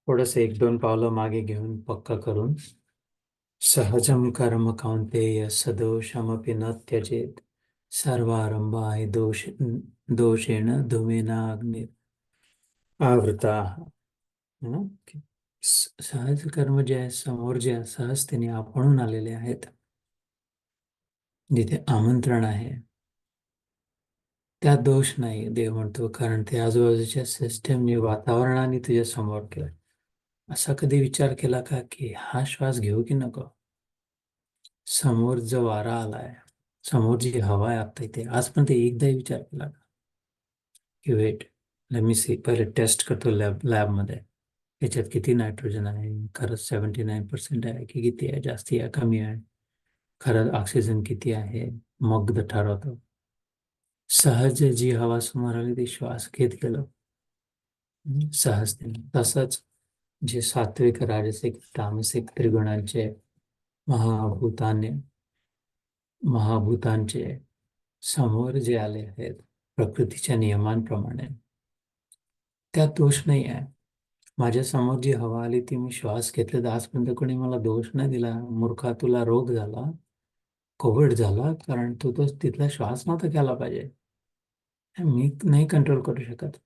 थोडस एक दोन पावलं मागे घेऊन पक्का करून सहजम कर्म कौन्तेय सदोषमपि न त्यजेत सर्वारंभा हि दोषेण धूमेनाग्नि आवृता. सहज कर्म जे आहे समोर जे सहजतेने आपणून आलेले आहेत, जिथे आमंत्रण आहे त्यात दोष नाही देव म्हणतो, कारण ते आजूबाजूच्या सिस्टमने वातावरणाने तुझ्या समोर केलं. असा कधी विचार केला का की हा श्वास घेऊ की नको? समोर जो वारा आलाय, समोर जी हवा आहे आता इथे, आजपर्यंत एकदा विचार केला का की वेट लेट मी सी, पहिले टेस्ट करतो लॅबमध्ये याच्यात किती नायट्रोजन आहे, खरंच 79% आहे की किती आहे, जास्ती आहे कमी आहे, खरंच ऑक्सिजन किती आहे, मग ठरवतो. सहज जी हवा समोर आली ती श्वास घेत गेलो सहजतेने. तसंच जे सात्विक राजसिक तामसिक त्रिगुणांचे महाभूताने महाभूतांचे समोर जे आले आहेत प्रकृतीच्या नियमांप्रमाणे, त्यात दोष नाही आहे. माझ्या समोर जी हवा आली ती मी श्वास घेतले, तर आजपर्यंत कोणी मला दोष नाही दिला, मूर्खा तुला रोग झाला, कोविड झाला, कारण तू तो तिथला श्वास नव्हता घ्यायला पाहिजे. मी नाही कंट्रोल करू शकत.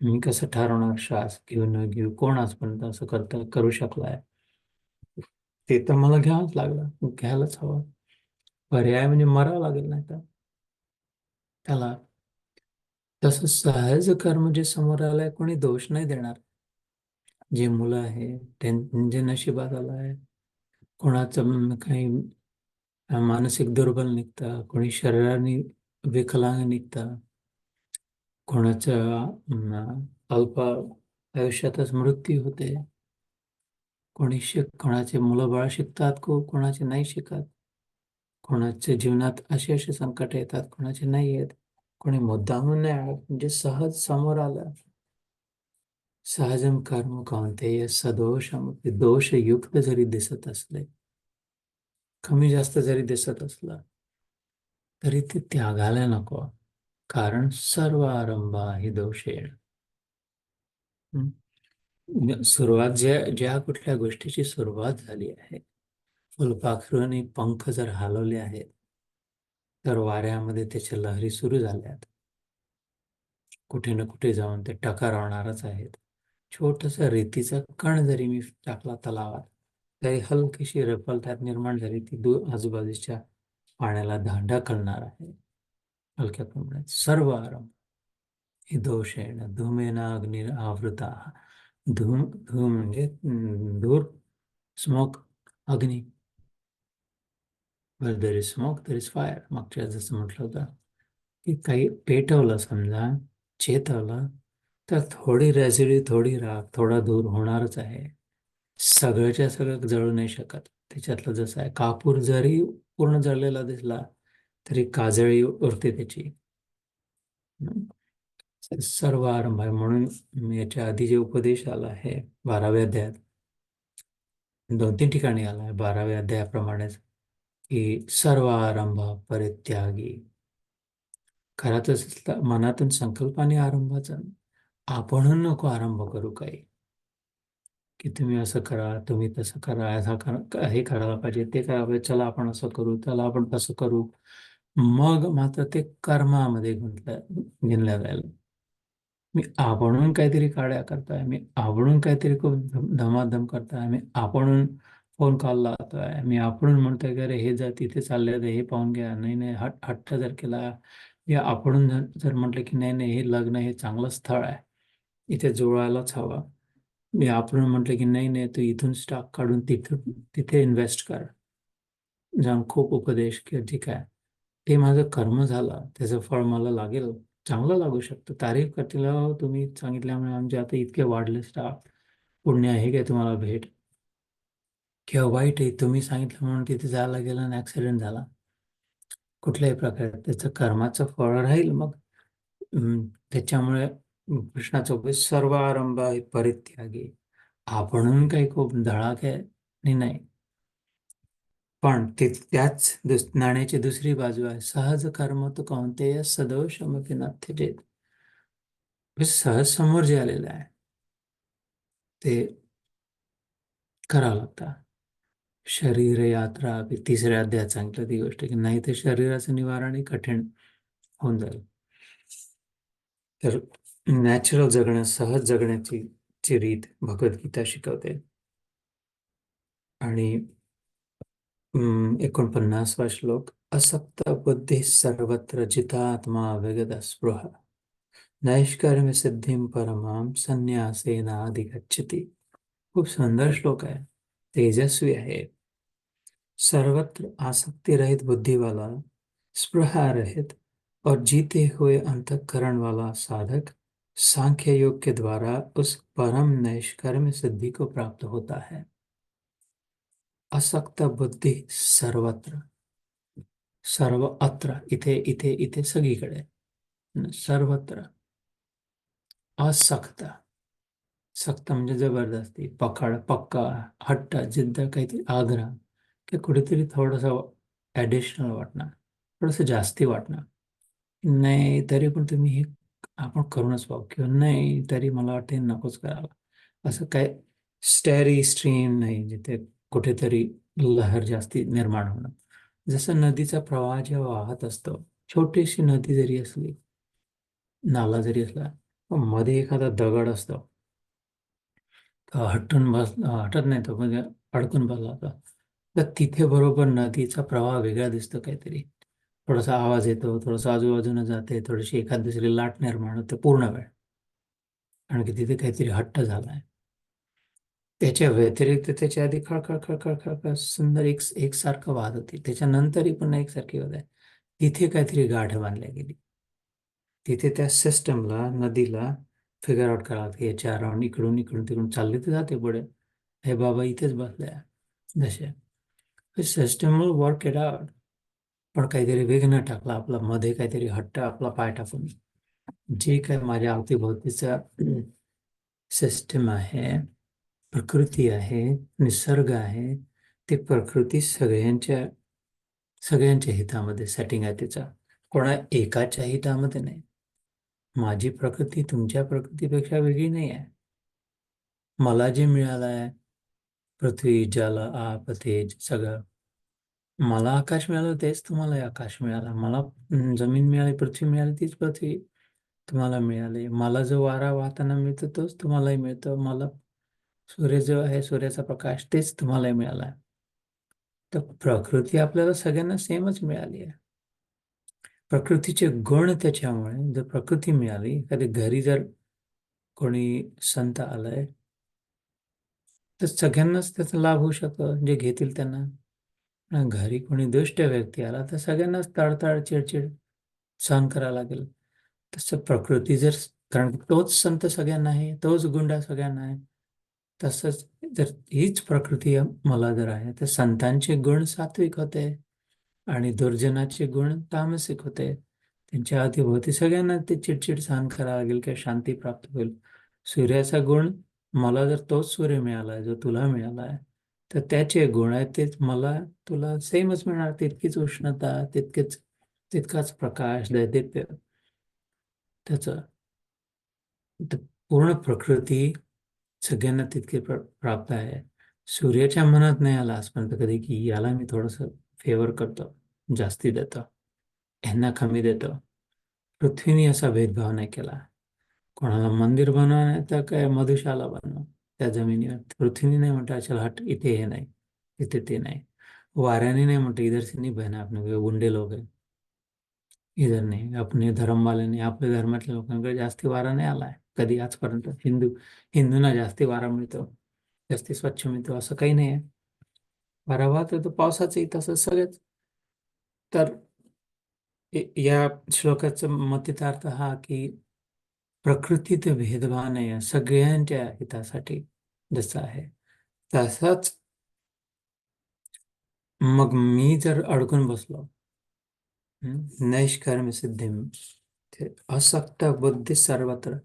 मी कसं ठरवणार श्वास घेऊ न घेऊ? कोण आजपर्यंत असं करू शकलाय? ते तर मला घ्यावंच लागलं, घ्यायलाच हवं. पर्याय म्हणजे मरावं लागेल, नाही तर त्याला. तसं सहज कर्म जे समोर आलंय कोणी दोष नाही देणार. जे मुलं आहे जे नशिबात आलं आहे, कोणाचं काही मानसिक दुर्बल निघतं, कोणी शरीराने विकलांग निघतं, कोणाचं अल्प आयुष्यातच मृत्यू होते, कोणाचे मुलं बाळ शिकतात, कोणाचे नाही शिकत, कोणाच्या जीवनात असे असे संकट येतात, कोणाचे नाही येत, कोणी मुद्दामून नाही आलं, म्हणजे सहज समोर आलं. सहजम कर्म कौन्तेय सदोषम, दोषयुक्त जरी दिसत असले, कमी जास्त जरी दिसत असलं, तरी ते त्यागायला नको, कारण सर्व आरंभा ही दोषेण. सुरुवात ज्या कुठल्या गोष्टीची सुरुवात झाली आहे, फुलपाखरूंनी पंख जर हलवले आहेत, तर वाऱ्यामध्ये त्याच्या लहरी सुरू झाल्यात, कुठे ना कुठे जाऊन ते टकरावणारच आहेत. छोटंसं रेतीचा कण जरी मी टाकला तलावात, तरी हलकीशी रफल त्यात निर्माण झाली, ती आजूबाजूच्या पाण्याला ढकलणार आहे. हलक्या प्रमाणात सर्व आरंभ ही दोषेण धूमेन अग्नी आवृता. धूम धूम म्हणजे धूर, स्मोक, अग्नी. Where there is smoke, there is fire. मागच्या जसं म्हटलं होतं की काही पेटवलं समजा, चेतवलं, तर थोडी रेसिडी, थोडी राख, थोडा धूर होणारच आहे. सगळ्याच्या सगळं जळू नाही शकत. त्याच्यातलं जसं आहे, कापूर जरी पूर्ण जळलेला दिसला तरी काजळी उरते त्याची. सर्व आरंभ आहे. म्हणून याच्या आधी जे उपदेश आला आहे 12व्या अध्यायात, 2-3 ठिकाणी आला आहे 12व्या अध्यायाप्रमाणेच, की सर्व आरंभ परित्यागी. खरातच मनातून संकल्पाने आरंभाचा, आपणहून नको आरंभ करू काही, की तुम्ही असं करा, तुम्ही तसं करा, असं करा, हे करायला पाहिजे, ते करायला पाहिजे, चला आपण असं करू, चला आपण तसं करू. मग मात्र ते कर्मामध्ये गिनल्या जाईल. मी आपणहून काहीतरी काड्या करताय, मी आपणहून काहीतरी खूप धमाधम करताय, मी आपणहून फोन कॉल लावतोय, मी आपणहून म्हणतोय की अरे हे जर तिथे चालले तर हे पाहून घ्या, नाही नाही हट्ट जर केला, या आपणहून जर म्हटलं की नाही नाही हे लग्न हे चांगलं स्थळ आहे, इथे जुळवायलाच हवं, मी आपण म्हटलं की नाही नाही तू इथून स्टॉक काढून तिथे इन्व्हेस्ट कर, जाऊन खूप उपदेश किंवा जे काय, ते माझं कर्म झालं, त्याचं फळ मला लागेल, चांगलं लागू शकतं. तारीफ करतील, "हो, तुम्ही सांगितल्यामुळे आमचे आता इतके वाढले स्टाफ, पुण्य आहे काय तुम्हाला भेट?" किंवा वाईट आहे, तुम्ही सांगितलं म्हणून तिथे जायला गेलं आणि ॲक्सिडेंट झाला, कुठल्याही प्रकारे त्याचं कर्माचं फळ राहील. मग त्याच्यामुळे कृष्णाचा उपदेश सर्व आरंभ परित्यागी. आपणहून काही खूप धडाके नाही, पण त्याच नाण्याची दुसरी बाजू आहे, सहज कर्म तू कौन्तेय सदोषमपि न त्यजेत. सहज समोर जे आलेलं आहे ते करावं लागतं. शरीर यात्रा 3ऱ्या अध्यायात सांगितलं ती गोष्ट, की नाही तर शरीराचं निवारणही कठीण होऊन जाईल. तर नॅचरल सहज जगण्याची रीत भगवद्गीता शिकवते. आणि 49वा श्लोक, असक्त बुद्धी सर्वत्र जितात्मा विगत स्पृहा नैष्कर्म्य सिद्धिं परमां संन्यासेनाधिगच्छति. खूप सुंदर श्लोक आहे, तेजस्वी आहे. सर्वत्र आसक्ति रहित बुद्धि वाला, स्पृहा रहित और जीते हुए अंतःकरण वाला साधक सांख्य योग के द्वारा उस परम नैष्कर्म्य सिद्धि को प्राप्त होता है। असक्त बुद्धि सर्वत्र, सर्व अत्र, इथे इथे इथे सगळीकडे, सर्वत्र. असक्त, सक्त म्हणजे जबरदस्ती, पकड, पक्का, हट्ट, जिद्द, काहीतरी आग्रह, की कुठेतरी थोडंसं ॲडिशनल वाटणार, थोडंसं जास्ती वाटणार, नाही तरी पण तुम्ही हे आपण करूनच पाहू, किंवा नाही तरी मला वाटते नकोच करायला, असं काय स्टॅरी स्ट्रीम नाही जिथे कुठेतरी लहर जास्ती निर्माण होणं. जसं नदीचा प्रवाह जेव्हा वाहत असतो, छोटीशी नदी जरी असली, नाला जरी असला, पण मध्ये एखादा दगड असतो, हटत नाही तो, म्हणजे अडकून बसला होता, तर तिथे बरोबर नदीचा प्रवाह वेगळा दिसतो, काहीतरी थोडासा आवाज येतो, थोडंसं आजूबाजूनं जाते, थोडीशी एखाद दुसरी लाट निर्माण होते पूर्ण वेळ, कारण की तिथे काहीतरी हट्ट झालाय. त्याच्या व्यतिरिक्त त्याच्या आधी खळखळ खळखळ खळखळ सुंदर एकसारखं वाहत होती, त्याच्यानंतरही पुन्हा एकसारखी होत आहे. तिथे काहीतरी गाठ बांधल्या गेली, तिथे त्या सिस्टमला, नदीला फिगर आउट करावं की याच्या अराउंड इकडून इकडून तिकडून चालली तर जाते पुढे, हे बाबा इथेच बसले जसे system will work it out. पण काहीतरी विघ्न टाकला आपला, मध्ये काहीतरी हट्ट आपला पाय टाकून, जे काय माझ्या अवतीभोवतीचा सिस्टम आहे, प्रकृती आहे, निसर्ग आहे, ते प्रकृती सगळ्यांच्या हितामध्ये सेटिंग आहे तिचा, कोणा एकाच्या हितामध्ये नाही. माझी प्रकृती तुमच्या प्रकृतीपेक्षा वेगळी नाही आहे. मला जे मिळालं आहे, पृथ्वी, जल, आप, तेज, सगळं, मला आकाश मिळालं तेच तुम्हालाही आकाश मिळालं, मला जमीन मिळाली, पृथ्वी मिळाली तीच पृथ्वी तुम्हाला मिळाली, मला जो वारा वाहताना मिळतो तोच तुम्हालाही मिळतो, मला सूर्य जो आहे, सूर्याचा प्रकाश, तेच तुम्हालाही मिळाला आहे. तर प्रकृती आपल्याला सगळ्यांना सेमच मिळाली आहे. प्रकृतीचे गुण, त्याच्यामुळे जर प्रकृती मिळाली, एखाद्या घरी जर कोणी संत आलाय, तर सगळ्यांनाच त्याचा लाभ होऊ शकतो, जे घेतील त्यांना. घरी कोणी दुष्ट व्यक्ती आला तर सगळ्यांनाच तडतड, चिडचिड सहन करावं लागेल. तसं प्रकृती जर, कारण तोच संत सगळ्यांना आहे, तोच गुंडा सगळ्यांना आहे, तसंच जर हीच प्रकृती मला जर आहे, तर संतांचे गुण सात्विक होते आणि दुर्जनाचे गुण तामसिक होते. त्यांच्या अवतीभोवती सगळ्यांना ते चिडचिड सहन करावं लागेल किंवा शांती प्राप्त होईल. सूर्याचा गुण, मला जर तोच सूर्य मिळाला आहे जो तुला मिळाला आहे, तर त्याचे गुण आहेत तेच मला तुला सेमच मिळणार, तितकीच उष्णता, तितकाच प्रकाश, दैदिप्य त्याचं. तर पूर्ण प्रकृती सगळ्यांना तितके प्राप्त आहे. सूर्याच्या मनात नाही आला आजपर्यंत कधी की याला मी थोडंसं फेवर करतो, जास्ती देतो, ह्यांना कमी देतो. पृथ्वीने असा भेदभाव नाही केला. कोणाला मंदिर बनवा नाही तर काय मधुशाला बनवा त्या जमिनीवर, पृथ्वीने नाही म्हणता चल हट, इथे हे नाही, इथे ते नाही. वाऱ्याने नाही म्हणतं इधर से नहीं बहना अपने, गुंडे लोक आहे, इधर नाही. अपने धर्मवाल्याने, आपल्या धर्मातल्या लोकांकडे जास्ती वारा नाही आलाय कधी आजपर्यंत. हिंदूंना जास्ती वारा मिळतो, जास्ती स्वच्छ मिळतो, असं काही नाही आहे. वारा वाहतो तो पावसाचंही तसं सगळंच. तर या श्लोकाचा मतितार्थ हा की प्रकृतीत भेदभाव नाही आहे, सगळ्यांच्या हितासाठी जसं आहे तसंच. मग मी जर अडकून बसलो, नैष्कर्म्य सिद्धिं, ते असक्त बुद्धी सर्वत्र,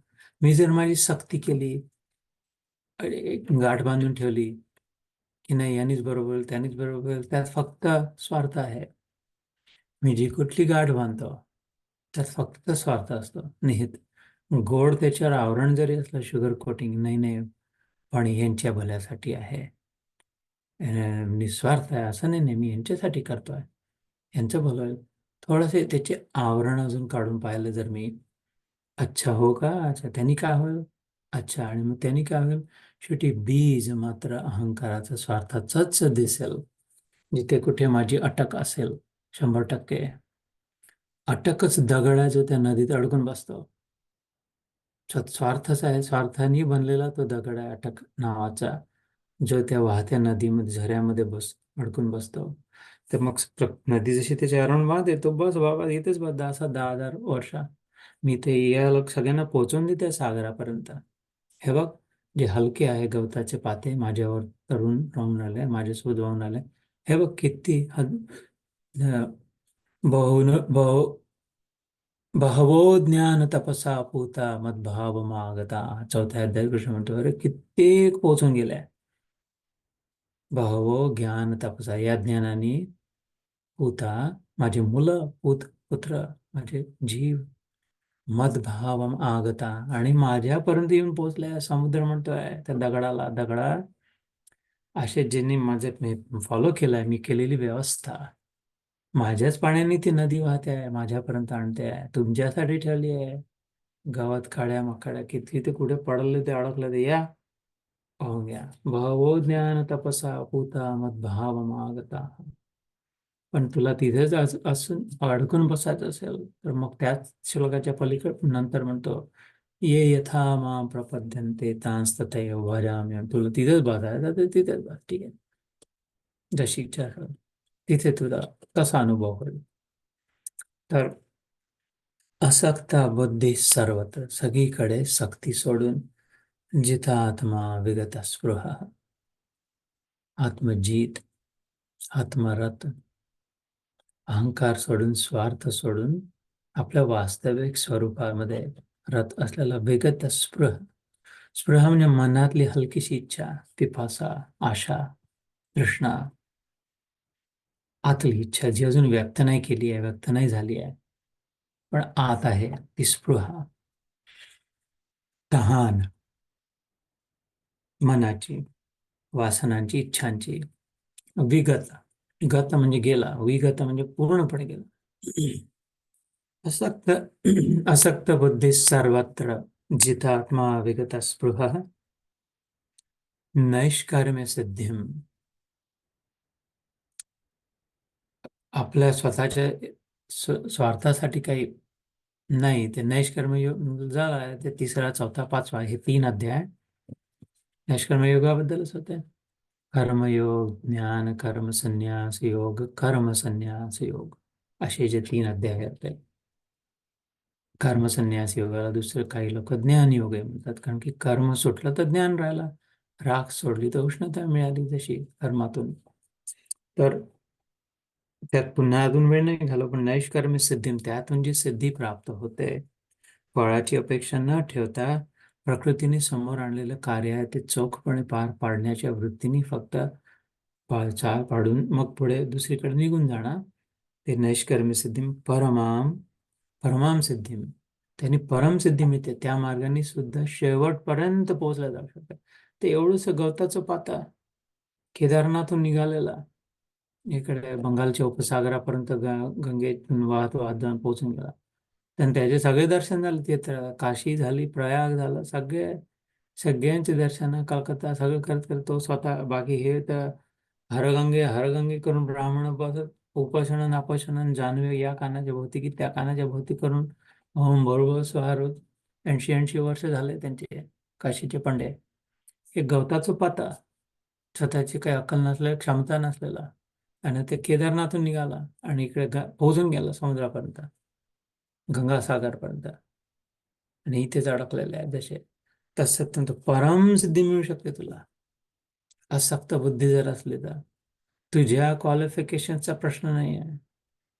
मी जर माझी सक्ती केली, एक गाठ बांधून ठेवली की नाही यानेच बरोबर त्यानेच बरोबर, त्यात फक्त स्वार्थ आहे. मी जी कुठली गाठ बांधतो त्यात फक्त स्वार्थ असतो निहित. गोड त्याच्यावर आवरण जरी असलं, शुगर कोटिंग, नाही नाही पण यांच्या भल्यासाठी आहे. निस्वार्थ आहे असं नाही, मी यांच्यासाठी करतोय, यांचं भलं आहे. थोडंसे त्याचे आवरण अजून काढून पाहिलं जर मी, अच्छा हो का, अच्छा त्यांनी काय होईल, अच्छा आणि मग त्यांनी काय होईल, शेवटी बीज मात्र अहंकाराचं स्वार्थाचंच दिसेल. जिथे कुठे माझी अटक असेल 100%, अटकच दगडाचं त्या नदीत अडकून बसतो. स्वार्थच आहे, स्वार्थाने बनलेला तो दगड आहे अटक नावाचा, जो त्या वाहत्या नदीमध्ये झऱ्यामध्ये अडकून बसतो. तर मग नदी जशी त्याच्या अरण वाहते, तो बस बाबा इथेच बस 10,000 मी ते याला सगळ्यांना पोहोचवून देते सागरापर्यंत. हे बघ, जे हलके आहे गवताचे पाते माझ्यावर तरुण राहून आले, माझ्यासोबत वाहून आले. हे बघ किती बहु बहवो ज्ञान तपसा पूता मद्भाव मागता. चौथ्या अध्याय कृष्ण म्हणतो, अरे कित्येक पोचून गेल्या. बहवो ज्ञान तपसा, या ज्ञानाने पूता, माझे मुलं, पुत्र, माझे जीव, मद्भाव आगता, आणि माझ्यापर्यंत येऊन पोहोचलाय. समुद्र म्हणतोय त्या दगडाला, दगडा असे ज्यांनी माझे फॉलो केलाय, मी केलेली व्यवस्था, माझ्याच पाण्याने ती नदी वाहते आहे, माझ्यापर्यंत आणते आहे, तुमच्यासाठी ठेवली आहे. गावात काड्या मकाड्या किती ते कुठे पडले ते अडकले ते या पाहून घ्या. भावो ज्ञान तपसा पूता मद्भाव मागता. पण तुला तिथेच असून अडकून बसायचं असेल तर मग त्याच श्लोकाच्या पलीकडे नंतर म्हणतो, ये यथा मां प्रपद्यन्ते तांस तथैव भजाम्यहम्. तुला तिथेच बसायचं तर तिथेच बस, ठीक आहे, जशी इच्छा असेल तिथे तुला तसा अनुभव होईल. तर असक्ता बुद्धी सर्वत्र, सगळीकडे सक्ती सोडून, जिथं आत्मा विगत स्पृहा, आत्मजीत, आत्मरत, अहंकार सोडून, स्वार्थ सोडून, आपल्या वास्तविक स्वरूपामध्ये रत असलेला विगत स्पृह. स्पृह म्हणजे मनातली हलकीशी इच्छा, पिपासा, आशा, तृष्णा, आतली इच्छा जी अजून व्यक्त नाही केली आहे, व्यक्त नाही झाली आहे, पण आत आहे ती स्पृहा, तहान मनाची, वासनांची, इच्छांची. विगत, गत म्हणजे गेला, विगत म्हणजे पूर्णपणे गेला. असक्त असक्त बुद्धी सर्वत्र, जिथं आत्मा विगत स्पृह, नैष्कर्म्य सिद्धिम. आपल्या स्वतःच्या स्वार्थासाठी काही नाही, ते नैष्कर्म योग झाला, ते तिसरा, चौथा, पाचवा हे 3 अध्याय नैष्कर्म योगाबद्दलच होते. कर्मयोग, ज्ञान कर्म संन्यास योग, कर्म संन्यास योग, असे जे 3 अध्याय आहेत. कर्म संन्यास योगाला दुसरं काही लोक ज्ञान योग म्हणतात, कारण की कर्म सुटलं तर ज्ञान राहिला, राख सोडली तर उष्णता मिळाली जशी कर्मातून. तर त्यात पुन्हा अजून वेळ नाही घालव, पण नैष्कर्म्य सिद्धी, त्यातून जी सिद्धी प्राप्त होते, फळाची अपेक्षा न ठेवता प्रकृतीने समोर आणलेलं कार्य आहे ते चोखपणे पार पाडण्याच्या वृत्तीने फक्त चाल पाडून मग पुढे दुसरीकडे निघून जाणार, ते नैष्कर्म्य सिद्धी. परमाम सिद्धी, त्यांनी परमसिद्धी मिळते. त्या मार्गाने सुद्धा शेवटपर्यंत पोहोचला जाऊ शकतं. ते एवढंच गवताचं पाता केदारनाथून निघालेला इकडे बंगालच्या उपसागरापर्यंत गंगेतून वाहत वाहत जाऊन पोहोचून गेला. आणि त्याचे सगळे दर्शन झाले, तिथे काशी झाली, प्रयाग झालं, सगळ्यांचे दर्शन, कलकत्ता सगळं करत करत तो स्वतः, बाकी हे तर हरगंगे हरगंगे करून ब्राह्मण बसत उपोषण नापोषण जानवे, या कानाच्या भोवती की त्या कानाच्या भोवती करून बरोबर 6 रोज 80-80 वर्ष झाले त्यांचे काशीचे पंडे. हे गवताचं पाता, स्वतःची काही अक्कल नसलेली, क्षमता नसलेला, आणि ते केदारनाथून निघाला आणि इकडे पोहोचून गेला समुद्रापर्यंत, गंगासागरपर्यंत, आणि इथेच अडकलेले आहे. जसे तसं परम सिद्धी मिळू शकते तुला, असक्त बुद्धी जर असली तर. तुझ्या क्वालिफिकेशनचा प्रश्न नाही आहे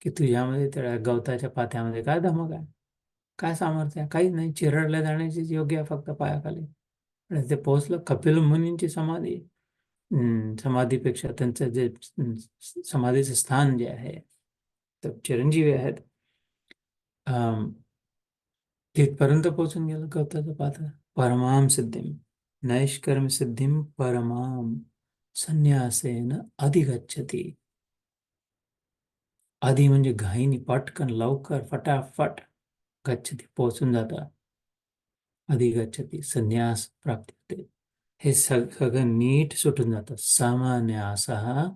की तुझ्यामध्ये त्या गवताच्या पात्यामध्ये काय धमक आहे, काय सामर्थ्य आहे, काहीच नाही. चिरडल्या जाण्याचीच योग्य आहे फक्त पायाखाली. आणि ते पोहोचलं. कपिल मुनींची समाधी, समाधीपेक्षा त्यांचं जे समाधीचं स्थान जे आहे, तर चिरंजीवी आहेत, तिथपर्यंत पोहोचून गेलं गवताचं पात्र, परमाम सिद्धी. नैष्कर्म सिद्धिं परमाम संन्यासेन अधिगच्छति. आधी म्हणजे घाईनी, पटकन, लवकर, फटाफट. गच्छति पोहोचून जातं. अधिगच्छति संन्यास प्राप्ती होते. हे सगळं नीट सुटून जातं. सामान्यासः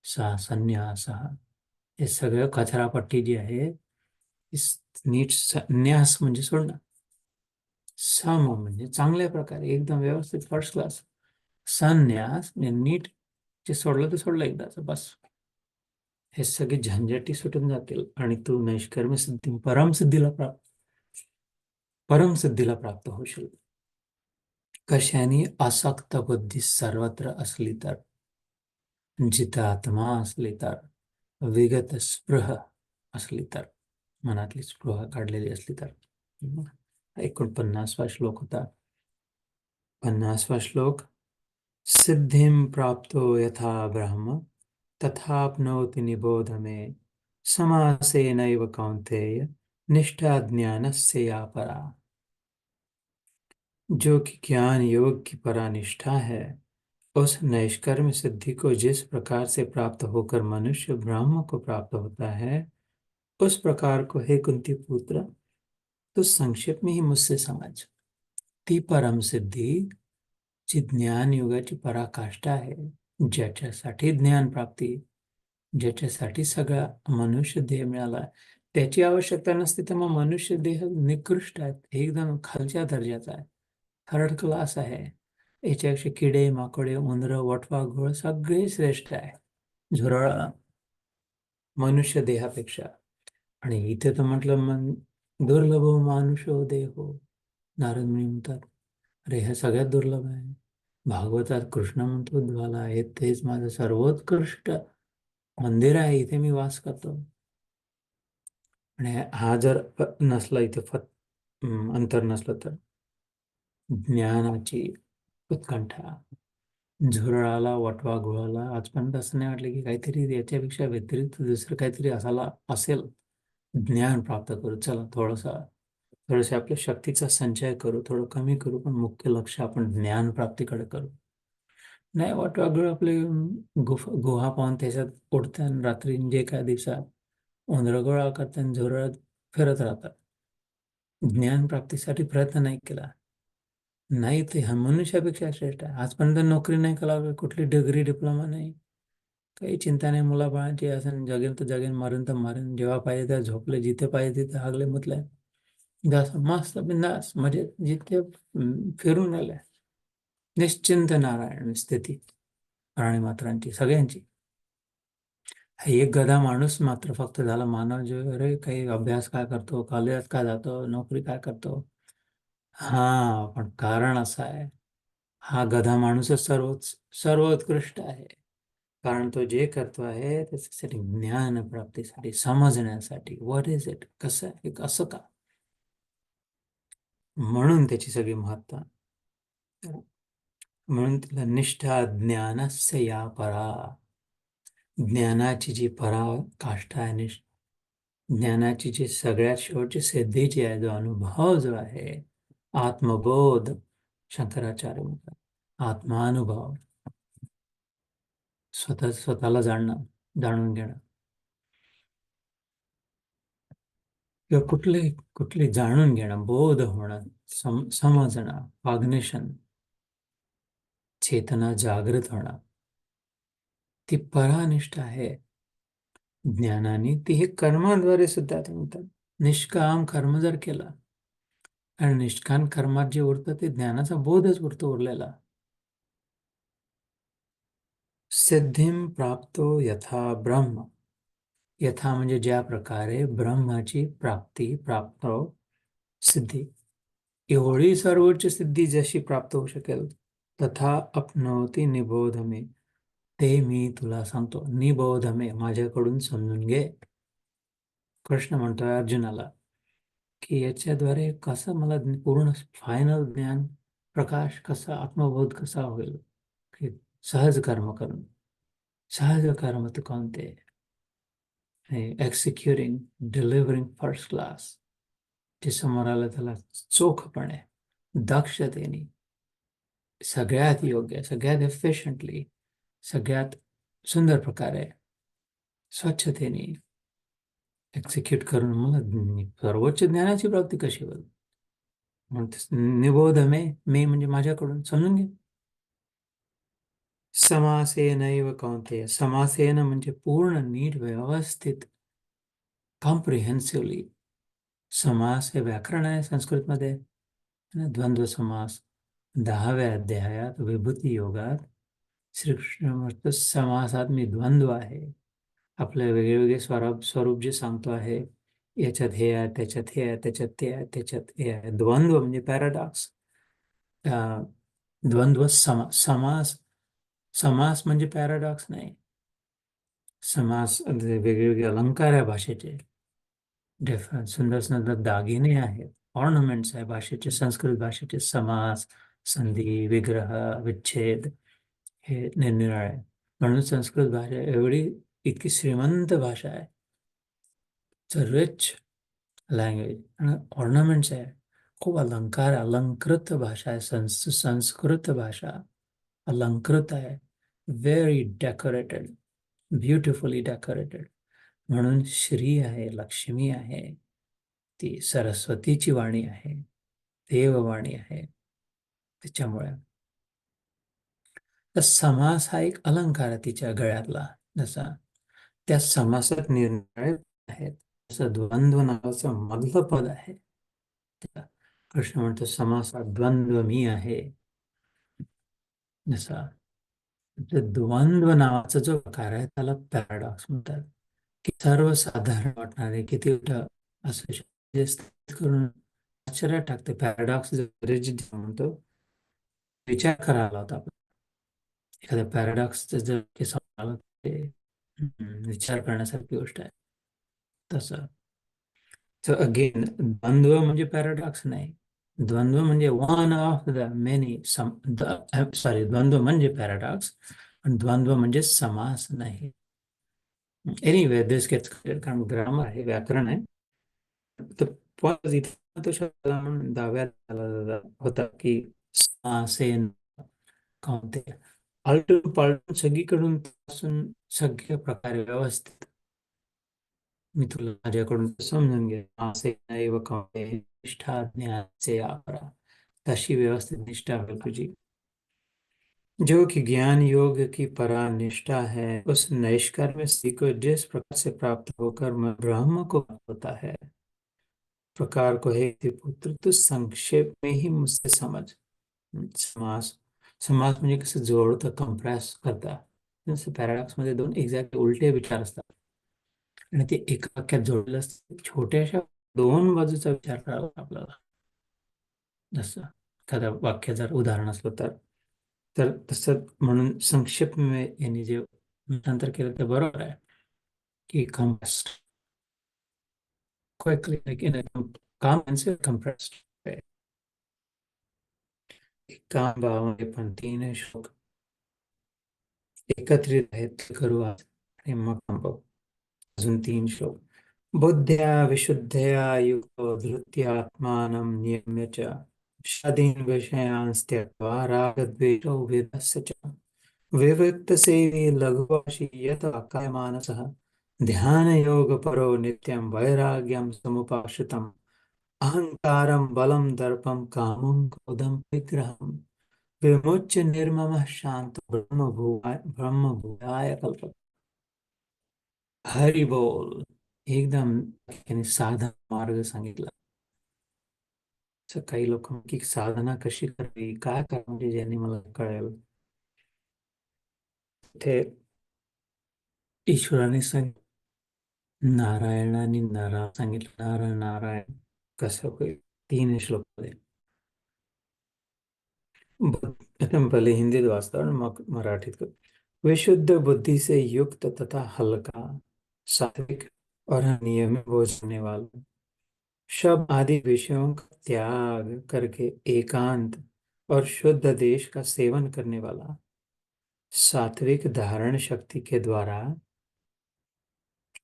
सा संन्यासः. हे सगळं कचरापट्टी जी आहे नीट, संन्यास म्हणजे सोडणं. सम म्हणजे चांगल्या प्रकारे, एकदम व्यवस्थित, फर्स्ट क्लास. संन्यास म्हणजे नीट, जे सोडलं ते सोडलं एकदाच बस. हे सगळे झंझटी सुटून जातील आणि तू नैष्कर्म्य सिद्धी, परमसिद्धीला प्राप्त होशील. कशाने? आसक्त बुद्धी सर्वत्र असली तर, जिथं आत्मा असली तर, विगत स्पृह असली तर, मनातली स्पृह काढलेली असली तर. 49वा श्लोक होता. 50वा श्लोक. सिद्धिं प्राप्तो यथा ब्रह्म तथाप्नोति निबोध मे, समासेनैव कौन्तेय निष्ठा ज्ञानस्य या परा. जो कि ज्ञान योग की परानिष्ठा है, उस नैष्कर्म्य सिद्धि को जिस प्रकार से प्राप्त होकर मनुष्य ब्रह्म को प्राप्त होता है, उस प्रकार को हे कुंती पुत्र तो संक्षेप में ही मुझसे समझ. ती परम सिद्धी जी ज्ञान युगाची पराकाष्ठा आहे, ज्याच्यासाठी ज्ञान प्राप्ती, ज्याच्यासाठी सगळा मनुष्य देह मिळाला, त्याची आवश्यकता नसते तर मग मनुष्य देह निकृष्ट आहे, एकदम खालच्या दर्जाचा आहे, थर्ड क्लास आहे. याच्यापेक्षा किडे, माकडे, उंदरं, वटवा, घोळ सगळे श्रेष्ठ आहे झुरळा मनुष्य देहापेक्षा. आणि इथे तर म्हटलं मन दुर्लभो मानुषो देहो. नारद मुनी म्हणतात, अरे हे सगळ्यात दुर्लभ आहे. भागवतात कृष्ण म्हणतो उद्धवाला, हे तेच माझं सर्वोत्कृष्ट मंदिर आहे, इथे मी वास करतो. आणि हा जर नसला इथे अंतर नसलं तर ज्ञानाची उत्कंठा. झुरळाला, वटवा घोळाला आजपर्यंत असं नाही वाटलं की काहीतरी याच्यापेक्षा व्यतिरिक्त दुसरं काहीतरी असेल. ज्ञान प्राप्त करू, चला थोडंसं आपल्या शक्तीचा संचय करू, थोडं कमी करू, पण मुख्य लक्ष आपण ज्ञान प्राप्तीकडे करू. नाही, वटवाघूळ आपले गुहा पाहून त्याच्यात उडतात, रात्री जे काय दिवसात उंदरं गोळा करतात, झुरळ फिरत राहतात. ज्ञान प्राप्तीसाठी प्रयत्न नाही केला, नाही ते हा मनुष्यापेक्षा श्रेष्ठ आहे. आजपर्यंत नोकरी नाही केला, कुठली डिग्री डिप्लोमा नाही, काही चिंता नाही. मुलाबाळांची असं जगेल तर जगेल, मारून तर मारून, जेव्हा पाहिजे त्या झोपले, जिथे पाहिजे तिथे हागले मुतले, जसं मस्त बिंदास म्हणजे जिथे फिरून आले. निश्चिंत नारायण स्थिती प्राणी मात्रांची सगळ्यांची. एक गधा माणूस मात्र फक्त झाला मानव जो, अरे काही अभ्यास काय करतो, कॉलेजात काय जातो, नोकरी काय करतो. हा, पण कारण असं आहे, हा गधा माणूसच सर्वोत्कृष्ट आहे. कारण तो जे करतो आहे त्याच्यासाठी, ज्ञान प्राप्तीसाठी, समजण्यासाठी. व्हॉट इज इट, कसं आहे, असं का, म्हणून त्याची सगळी महत्ता. म्हणून तिला निष्ठा ज्ञानस्य या परा. ज्ञानाची जी पराकाष्ठा आहे, ज्ञानाची जी सगळ्यात शेवटची सिद्धी जी आहे, जो अनुभव जो आहे, आत्मबोध, शंकराचार्य म्हणतात, आत्मानुभव, स्वतःला जाणून घेणं, किंवा कुठले जाणून घेणं, बोध होणं, समजणं, कॉग्निशन, चेतना जागृत होणं, ती परानिष्ठा आहे ज्ञानाने. ती हे कर्माद्वारे सुद्धा ते म्हणतात. निष्काम कर्म जर केलं आणि निष्काम कर्मात जे उरतं ते ज्ञानाचा बोधच उरलेला. सिद्धिं प्राप्तो यथा ब्रह्म. यथा म्हणजे ज्या प्रकारे ब्रह्माची प्राप्त सिद्धी, एवढी सर्वोच्च सिद्धी जशी प्राप्त होऊ शकेल, तथा अपनोती निबोध मे, ते मी तुला सांगतो. निबोध मे, माझ्याकडून समजून घे. कृष्ण म्हणतोय अर्जुनाला की याच्याद्वारे कसं मला पूर्ण फायनल ज्ञान, प्रकाश कसा, आत्मबोध कसा होईल. की सहज कर्म करून, सहज कर्म तर कोणते, एक्झिक्युटिंग, डिलिव्हरिंग फर्स्ट क्लास, जे समोर आलं त्याला चोखपणे, दक्षतेने, सगळ्यात योग्य, सगळ्यात एफिशियंटली, सगळ्यात सुंदर प्रकारे, स्वच्छतेने एक्झिक्यूट करून मला सर्वोच्च ज्ञानाची प्राप्ती कशी होईल? म्हणतेस निबोध मे म्हणजे माझ्याकडून समजून घे. समासेनैव कौंतेय, समासेन म्हणजे पूर्ण, नीट, व्यवस्थित, कॉम्प्रिहेन्सिव्हली. समास हे व्याकरण आहे संस्कृतमध्ये, आणि द्वंद्व समास 10व्या अध्यायात विभूती योगात श्रीकृष्ण म्हणतो समासात मी द्वंद्व आहे. आपले वेगवेगळे स्वरूप जे सांगतो आहे, याच्यात हे आहे, त्याच्यात हे आहे, त्याच्यात ते आहे, त्याच्यात हे आहे. द्वंद्व म्हणजे पॅराडॉक्स. द्वंद्व समास, समास म्हणजे पॅराडॉक्स नाही. समास वेगवेगळे अलंकार आहे भाषेचे, डिफरंट सुंदर सुंदर दागिने आहेत, ऑर्नामेंट्स आहे भाषेचे, संस्कृत भाषेचे. समास, संधी, विग्रह, विच्छेद हे निरनिराळे. म्हणून संस्कृत भाषा एवढी इतकी श्रीमंत भाषा आहे, रिच लँग्वेज. आणि ऑर्नामेंट्स आहे, खूप अलंकार, अलंकृत भाषा आहे. संस्कृत भाषा अलंकृत आहे, व्हेरी डेकोरेटेड, ब्युटिफुली डेकोरेटेड. म्हणून श्री आहे, लक्ष्मी आहे, ती सरस्वतीची वाणी आहे, देववाणी आहे. त्याच्यामुळे तर समास हा एक अलंकार आहे तिच्या गळ्यातला. जसा त्या समासात निर्णय आहेत, जसं द्वंद्व नावाचं मधलं पद आहे. कृष्ण म्हणतो समासात द्वंद्व मी आहे. जसा द्वंद्व नावाचा जो प्रकार आहे त्याला पॅराडॉक्स म्हणतात. की सर्वसाधारण वाटणारे, किती असं करून आश्चर्य टाकते. पॅराडॉक्स म्हणतो, विचार करायला होता आपण एखाद्या पॅराडॉक्सचं जर ते समजावं, ते विचार करण्यासारखी गोष्ट आहे. तसं अगेन द्वंद्व म्हणजे पॅराडॉक्स नाही. द्वंद्व म्हणजे one of the many, sorry, द्वंद्व म्हणजे पॅराडॉक्स, पण द्वंद्व म्हणजे समास नाही. एनिवे दिस गेट्स क्लिअर, कारण ग्रामर आहे, व्याकरण आहे. तर तो शब्द म्हणून दाव्यात आला होता की समासेन कौंतेय. आलटून पालटून सगळीकडून पासून सगळ्या प्रकारे व्यवस्थित मी तुला माझ्याकडून समजून घे. समासेनैव कौंतेय, निष्ठा ज्ञानसे अपरा, तशी व्यवस्थित निष्ठा है तुझी, जो कि ज्ञान योग की परा निष्ठा है। उस नैष्कर्म्य स्थिति को जिस प्रकार से प्राप्त होकर मैं ब्रह्म को प्राप्त होता है, प्रकार को हे पुत्र तो संक्षेप में ही मुझसे समझ. समास, समास म्हणजे कसं जोडतं, कम्प्रेस करता. जसं पॅराडॉक्स मध्ये दोन एक्झॅक्ट उलटे विचार असतात आणि ते एका वाक्यात जोडलेलं असतं. छोट्याशा दोन बाजूचा विचार करावा आपल्याला. जसं एखाद्या वाक्य जर उदाहरण असलं तर तसं म्हणून संक्षेप यांनी जे भाषांतर केलं ते बरोबर आहे की compressed quickly, like in a calm and compressed way. काम भावामध्ये पण 3 श्लोक एकत्रित आहेत, करू आज आणि मग थांबव. अजून 3 श्लोक. बुद्ध्या विशुद्धया युक्तो धृत्यात्मानं नियम्य च शादीन विषयांस्त्यक्त्वा रागद्वेषौ वेदस्य च विविक्तसेवी लघुभाषी यत कायमानसः ध्यानयोगपरो नित्यं वैराग्यं समुपाश्रितम् अहंकारं बलं दर्पं कामं क्रोधं विग्रहं विमुच्य निर्ममः शांत ब्रह्मभूयाय कल्पते. हरि बोल. एकदम त्यांनी साधा मार्ग सांगितला. काही लोक की साधना कशी करावी, काय करावं, म्हणजे ज्यांनी मला कळेल. ते ईश्वराने नारायणाने सांगितलं, नारायण नारायण कसं होईल. 3 श्लोक मध्ये. पहले हिंदीत वाचता और मग मराठीत. विशुद्ध बुद्धि से युक्त तथा हल्का, सात्विक और नियमित भोजन वाला, शब्द आदि विषयों का त्याग करके एकांत और शुद्ध देश का सेवन करने वाला, सात्विक धारण शक्ति के द्वारा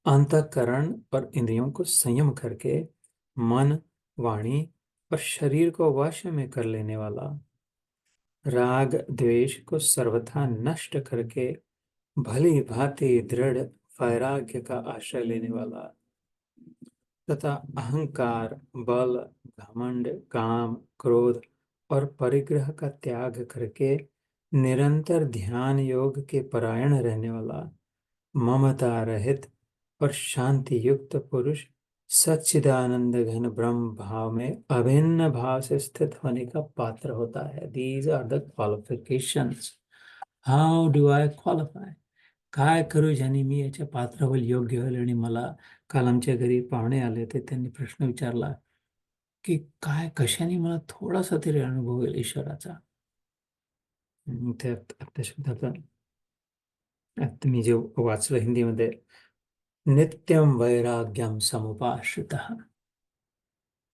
अंतःकरण और इंद्रियों को संयम करके मन, वाणी और शरीर को वश में कर लेने वाला, राग द्वेष को सर्वथा नष्ट करके भली भांति दृढ़ वैराग्य का आश्रय लेने वाला तथा अहंकार, बल, घमंड, काम, क्रोध और परिग्रह का त्याग करके निरंतर ध्यान योग के परायण रहने वाला ममता रहित और शांति युक्त पुरुष सच्चिदानंद घन ब्रह्म भाव में अभिन्न भाव से स्थित होने का पात्र होता है। These are the qualifications. How do I qualify? काय करू ज्याने मी याच्या पात्र होईल, योग्य होईल? आणि मला काल आमच्या घरी पाहुणे आले होते, त्यांनी प्रश्न विचारला की काय कशाने मला थोडासा तरी अनुभव होईल ईश्वराचा. त्या शब्दाचा आता मी जे वाचलं हिंदीमध्ये, नित्यम वैराग्यम समुपाश्रितः.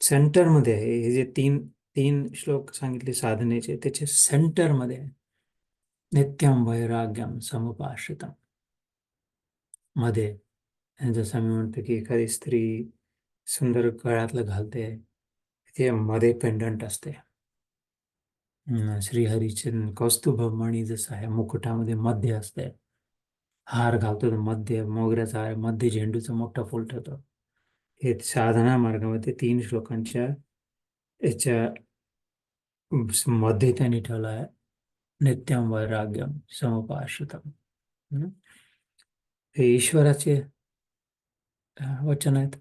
सेंटरमध्ये आहे हे जे तीन तीन श्लोक सांगितले साधनेचे, त्याचे सेंटरमध्ये आहे नित्यम वैराग्यम समुपाश्रितम. मध्ये जसं मी म्हणतो की एखादी स्त्री सुंदर गळ्यातलं घालते, ते मध्ये पेंडंट असते. श्रीहरीचे कौस्तुभमणी जसं आहे, मुकुटामध्ये मध्य असते. हार घालतो तर मध्ये मोगऱ्याचा हार, मध्ये झेंडूचं मोठं फूल ठेवतो. हे साधना मार्गामध्ये 3 श्लोकांच्या याच्या मध्ये त्यांनी ठेवलं आहे नित्यम वैराग्यम समुपाश्रितम. हे ईश्वराचे वचन आहेत.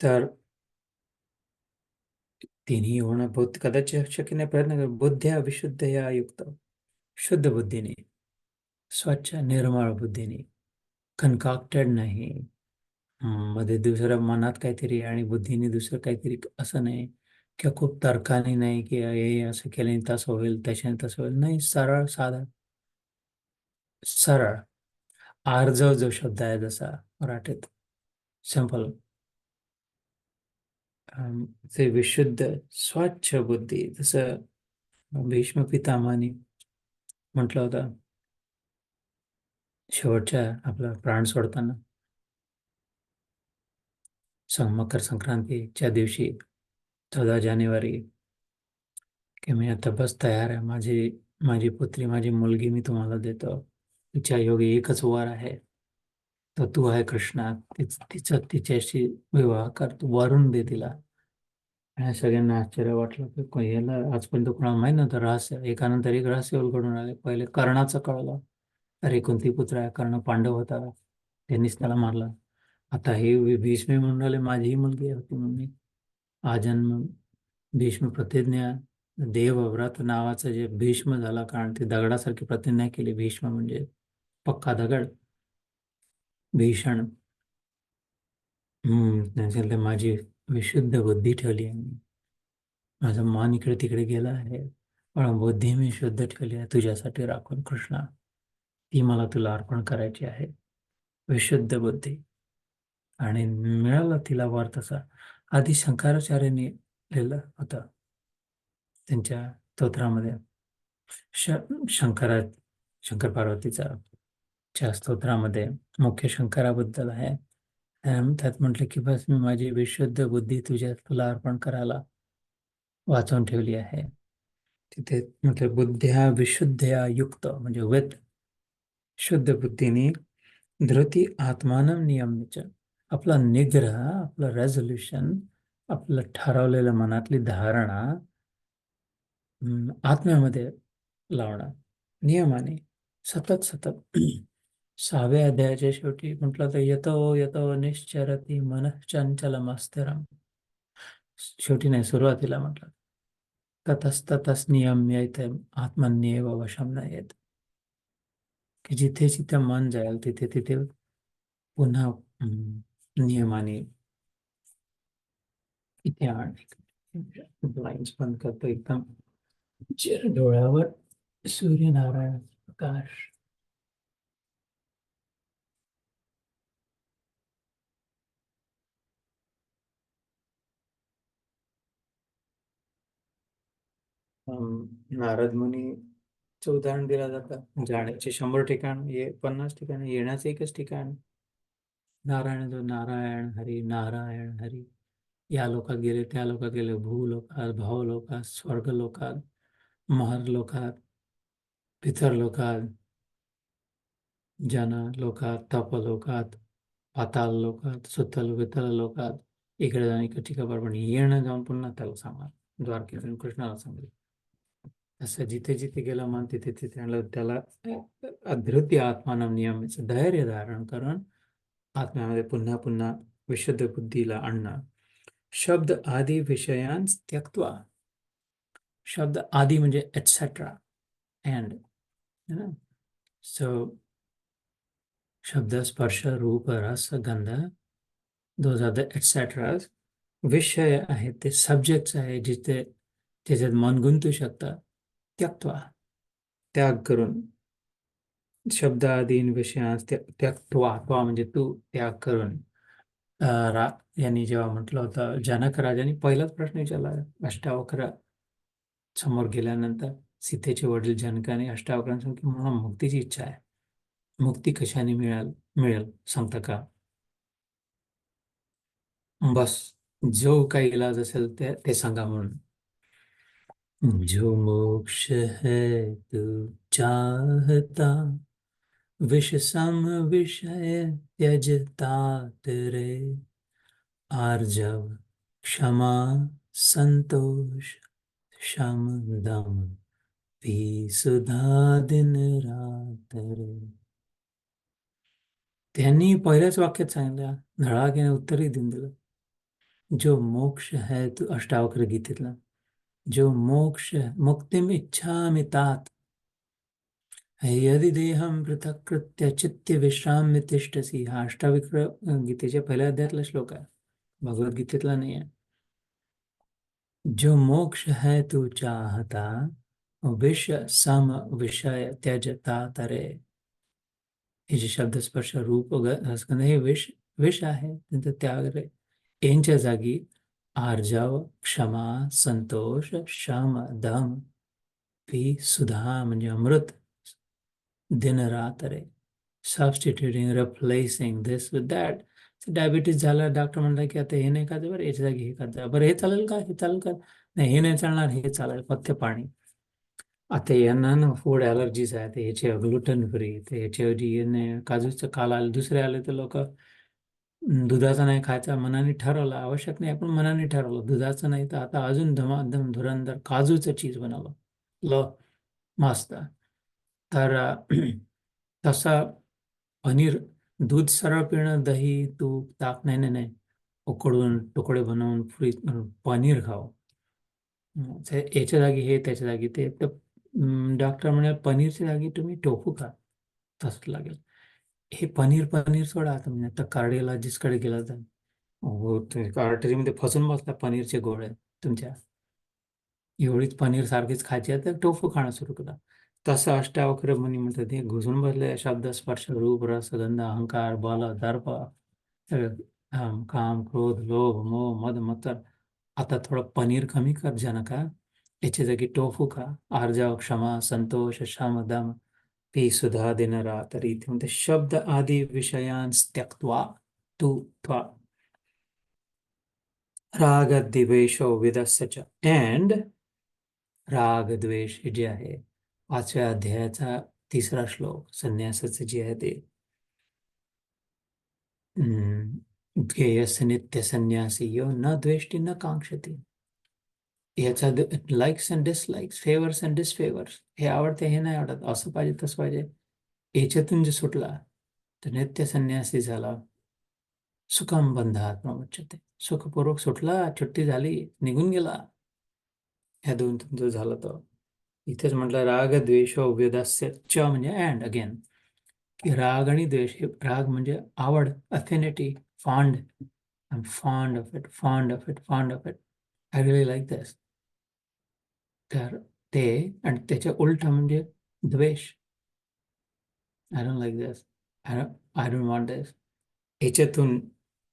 तर तिन्ही होणं बहुत कदाचित शक्य नाही. प्रयत्न कर. बुद्ध्या विशुद्धया युक्त, शुद्ध बुद्धीने, स्वच्छ निर्मळ बुद्धीने, कन्कॉक्टेड नाही, मध्ये दुसरं मनात काहीतरी आणि बुद्धीने दुसरं काहीतरी, असं नाही. किंवा खूप तर्काने नाही की हे असं केल्याने तसं होईल, त्याच्याने तसं होईल. नाही, सरळ साधा, सरळ. आर्जव जो शब्द आहे जसा मराठीत, सिंपल, ते विशुद्ध स्वच्छ बुद्धी. जसं भीष्म पितामहाने म्हटलं होतं शेवटच्या आपला प्राण सोडताना, मकर संक्रांतीच्या दिवशी 14 जानेवारी, की मी आता बस तयार आहे, माझी पुत्री, माझी मुलगी मी तुम्हाला देतो. तिच्या योगी एकच वर आहे, तर तू आहे कृष्णा. तिच्याशी विवाह कर, तू वरून दे तिला. आणि सगळ्यांना आश्चर्य वाटलं की याला आजपर्यंत कोणाला माहीत नव्हतं रहस्य. एकानंतर एक रहस्य उलगडून आले. पहिले कर्णाचं कळलं, अरे कुंतीपुत्र आहे, कर्ण पांडव होता, त्यांनीच त्याला मारला. आता हे भीष्म म्हणून राहिले माझी मुलगी होती म्हणून. आजन्म भीष्म प्रतिज्ञा, देवव्रत नावाचं जे भीष्म झाला, कारण ते दगडासारखी प्रतिज्ञा केली. भीष्म म्हणजे पक्का दगड, भीषण. त्याच्यात माझी विशुद्ध बुद्धी ठेवली आहे, माझं मन इकडे तिकडे गेलं आहे, पण बुद्धी मी शुद्ध ठेवली आहे तुझ्यासाठी राखून कृष्णा. ती मला तुला अर्पण करायची आहे, विशुद्ध बुद्धी. आणि मिळालं तिला वर तसा. आधी शंकराचार्यांनी लिहिलं होतं त्यांच्या स्तोत्रामध्ये, शंकर पार्वतीचा च्या स्तोत्रामध्ये मुख्य शंकराबद्दल आहे. त्यात म्हटलं की बस मी माझी विशुद्ध बुद्धी तुला अर्पण करायला वाचवून ठेवली आहे. तिथे म्हटलं बुद्ध्या विशुद्धया युक्त, म्हणजे विथ शुद्ध बुद्धीने, धृती आत्मानं नियमच, आपला निग्रह, आपलं रेझोल्युशन, आपलं ठरवलेलं मनातली धारणा आत्म्यामध्ये लावणं नियमाने, सतत सतत. 6व्या अध्यायाच्या शेवटी म्हटलं तर यतो यतो निश्चरती मनः चंचलमस्थिरम्. शेवटी नाही, सुरुवातीला म्हटलं ततस्ततस नियम्यते आत्मन्येव वशं नयेत, की जिथे जिथे मन जाईल तिथे तिथे पुन्हा नियमाने इथे आणणे. ब्लाइंड्स बंद करतो एकदम. डोळ्यावर सूर्यनारायण प्रकाश. नारद मुनीचं उदाहरण दिलं जातं. जाण्याचे 100 ठिकाण, 50 ठिकाण, येण्याचं एकच ठिकाण. नारायण जो नारायण हरी, नारायण हरी. या लोकात गेले, त्या लोकात गेले, भूलोकात, भावलोकात, स्वर्गलोकात, महर्लोकात, पितरलोकात, जनलोकात, तपलोकात, पाताल लोकात, सुतल वितल लोकात, इकडे जाऊन इकडची खबर पण येणं जाऊन पुन्हा त्याला सांगा, द्वारकेतून कृष्णाला सांगितलं. असं जिथे जिथे गेलं मन तिथे तिथे त्याला अधृत्य आत्मानं नियमित धैर्य धारण करून आत्म्यामध्ये पुन्हा पुन्हा विशुद्ध बुद्धीला आणणं. शब्द आदी विषयांस त्यक्त्वा. शब्द आदी म्हणजे एटसेट्रा अँड सो शब्द स्पर्श रूप रस गंध, दोज आर द एटसेट्राज. विषय आहेत ते सब्जेक्ट्स आहे जिथे त्याच्यात मन गुंतू शकतं. त्यक्त्वा त्याग करून, शब्द आदीन विषयांस त्यक्त्वा, त्वा म्हणजे तू, त्याग करून. यांनी जेव्हा म्हटलं होतं, जनक राजाने पहिलाच प्रश्न विचारला अष्टावक्र समोर गेल्यानंतर. सीतेचे वडील जनकाने अष्टावक्रांना सांगितलं की मला मुक्तीची इच्छा आहे, मुक्ती कशाने मिळेल सांगता का? बस जो काही इलाज असेल ते सांगा म्हणून. जो मोक्ष है तू चाहता, विष सम विषय त्यजता तेरे, आर्जव क्षमा संतोष शम दम भी सुधा दिन रात रे. त्यांनी पहिल्याच वाक्यात सांगितलं, धडाक्याने उत्तरही देऊन दिलं. जो मोक्ष है तू, अष्टावक्र गीतेतला, जो मोक्ष मुक्तिम इच्छामि तात यदि देहम पृथक कृत्य चित्त विश्राम्य तिष्ठसी. हा अष्टावक्र गीतेच्या पहिल्या अध्यायातला श्लोक आहे, भगवद्गीतेतला नाही आहे. जो मोक्ष है तू चाहता, विष सम विषय त्यजता तरे. हे जे शब्द स्पर्श रूप रसगंध हे विष आहे, त्यांचा त्याग रे. यांच्या जागी आर्जव क्षमा संतोष शम दम भी सुधा म्हणजे अमृत, दिन रात रे. Substituting, replacing this with that. Diabetes झाला, डॉक्टर म्हणला की आता हे नाही खायचं बरं, याच्या जागी हे खायचं बरं, हे चालेल का, हे चालेल का, नाही हे नाही चालणार, हे चालेल, फक्त पाणी. आता यांना ना फूड ॲलर्जीज आहे, ते ह्याचे ग्लुटन फ्री, ते ह्याच्याऐवजी यांनी काजूचं काल आले, दुसरे आले तर लोक दुधाचं नाही खायचं मनाने ठरवलं, आवश्यक नाही, आपण मनाने ठरवलं दुधाचं नाही, तर आता अजून धमाधम धुरंधर काजूचं चीज बनवलं, मस्त. तर तसं पनीर, दूध सरळ पिणं, दही तूप ताक नाही नाही नाही, उकडून तुकडे बनवून फ्रीज पनीर खावं. याच्या जागी हे, त्याच्या जागी ते. डॉक्टर म्हणे पनीरच्या जागी तुम्ही टोफू खा, तसं लागेल. हे पनीर पनीर सोडा आता, म्हणजे आता कार्डिओलॉजिस्टकडे गेला तर हो, ते आर्टरीमध्ये फसून बसला पनीरचे गोळे तुमच्या. एवढीच पनीर सारखीच खायची आहे तर टोफू खाणं सुरू करा. तसं अष्टावक्र मुनी म्हणतात ते घुसून बसले शब्द स्पर्श रूप रस गंध अहंकार बल दर्प काम क्रोध लोभ मोह मद मत्सर. आता थोडं पनीर कमी कर जनका, याच्या जागी टोफू खा, आर्जव क्षमा संतोष शम दम पी सुधा दिन रात. तर इथे म्हणते शब्द आदी विषयांस त्यक्त्वा तू त्वा राग द्वेषो विदस्य च. अँड राग द्वेष हे जे आहे 5व्या अध्यायाचा 3रा श्लोक, संन्यासाचं जे आहे ते ध्येयस्य नित्य संन्यासी यो न द्वेष्टी न कांक्षती. याचा likes and dislikes, favours and disfavours, हे आवडते हे नाही आवडत, असं पाहिजे तसं पाहिजे, याच्यातून जे सुटला तर नित्य संन्यासी झाला. सुखम बंधात प्रमुच्यते, सुखपूर्वक सुटला, छुट्टी झाली, निघून गेला. ह्या दोन जो झाला तो इथेच म्हटलं राग द्वेष वेदास्य च म्हणजे अँड अगेन, की राग आणि द्वेष, हे राग म्हणजे आवड, affinity, fond, I am fond of it, fond of it, fond of it, I really like this. तर ते, आणि त्याच्या उलट म्हणजे द्वेष, I don't like this, I don't want this. ह्याच्यातून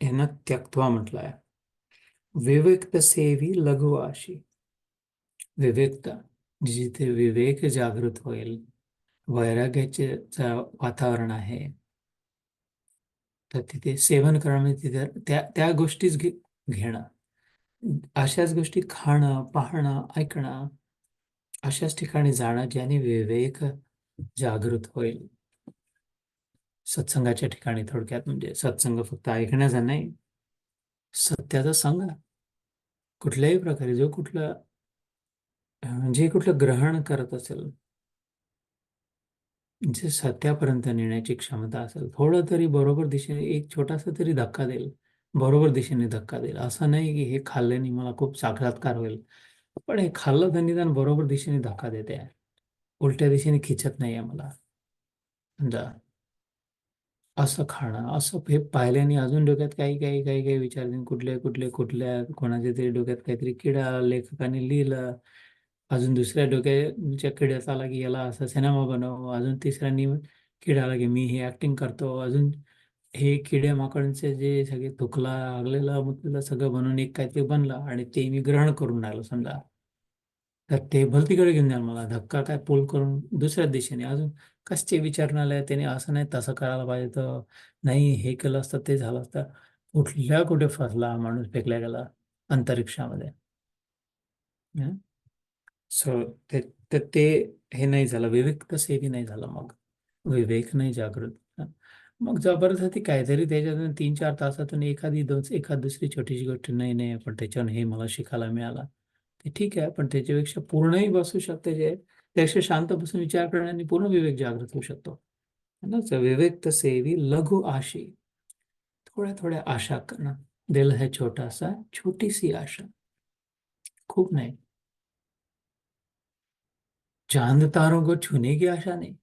यांना त्यक्त्वा म्हटलंय. विवेक्त सेवी लघुवाशी, विवेकता जिथे विवेक जागृत होईल, वैराग्याचे वातावरण आहे, तर तिथे सेवन करणं म्हणजे तिथे त्या त्या गोष्टीच घेणं. अशाच गोष्टी खाणं, पाहणं, ऐकणं, अशाच ठिकाणी जाणं ज्याने विवेक जागृत होईल. सत्संगाच्या ठिकाणी थोडक्यात म्हणजे सत्संग फक्त ऐकण्याचा नाही, सत्याचा सांगा कुठल्याही प्रकारे जो कुठला जे कुठलं ग्रहण करत असेल, जे सत्यापर्यंत नेण्याची क्षमता असेल, थोडं तरी बरोबर दिशेने एक छोटासा तरी धक्का देईल, बरोबर दिशेने धक्का देईल. असं नाही की हे खाल्ल्याने मला खूप साक्षात्कार होईल, पण हे खाल्लं तर निदान बरोबर दिशेने धक्का देते आहे, उलट्या दिशेने खिचत नाही आहे मला. समजा असं खाणं, असं हे पाहिल्याने अजून डोक्यात काही विचार येतील, कुठल्या कोणाच्या तरी डोक्यात काहीतरी किडा लेखकाने लिहिलं, अजून दुसऱ्या डोक्याच्या किड्याचा आला की याला असा सिनेमा बनव, अजून तिसऱ्यांनी किडा आला की मी हे ऍक्टिंग करतो, अजून हे किड्या माकडचे जे सगळे थुकला लागलेलं मग सगळं बनवून एक काहीतरी बनलं आणि ते मी ग्रहण करून राहिलो समजा, तर ते भलतीकडे घेऊन जाईल मला धक्का काय पूल करून दुसऱ्याच दिशेने अजून कसचे विचार नाही आले, त्याने असं नाही तसं करायला पाहिजे, तर नाही हे केलं असतं ते झालं असतं. कुठल्या कुठे फसला हा माणूस, फेकला गेला अंतरिक्षामध्ये. सो ते ते ते हे नाही झालं, विवेक तसेही नाही झालं, मग विवेक नाही जागृत. मग जबरदस्ती काहीतरी त्याच्यातून 3-4 तासातून एखाद दुसरी छोटीशी गोष्ट नाही नाही पण त्याच्यावर हे मला शिकायला मिळाला, ते ठीक आहे, पण त्याच्यापेक्षा पूर्णही बसू शकते, जे त्यापेक्षा शांत बसून विचार करण्याने पूर्ण विवेक जागृत होऊ शकतो. है ना? So, विवेक तसेवी लघु आशी, थोड्या थोड्या आशा करणं. दिल है छोटा सा, छोटी सी आशा, खूप नाही. चांद तारों को छूने की आशा नहीं,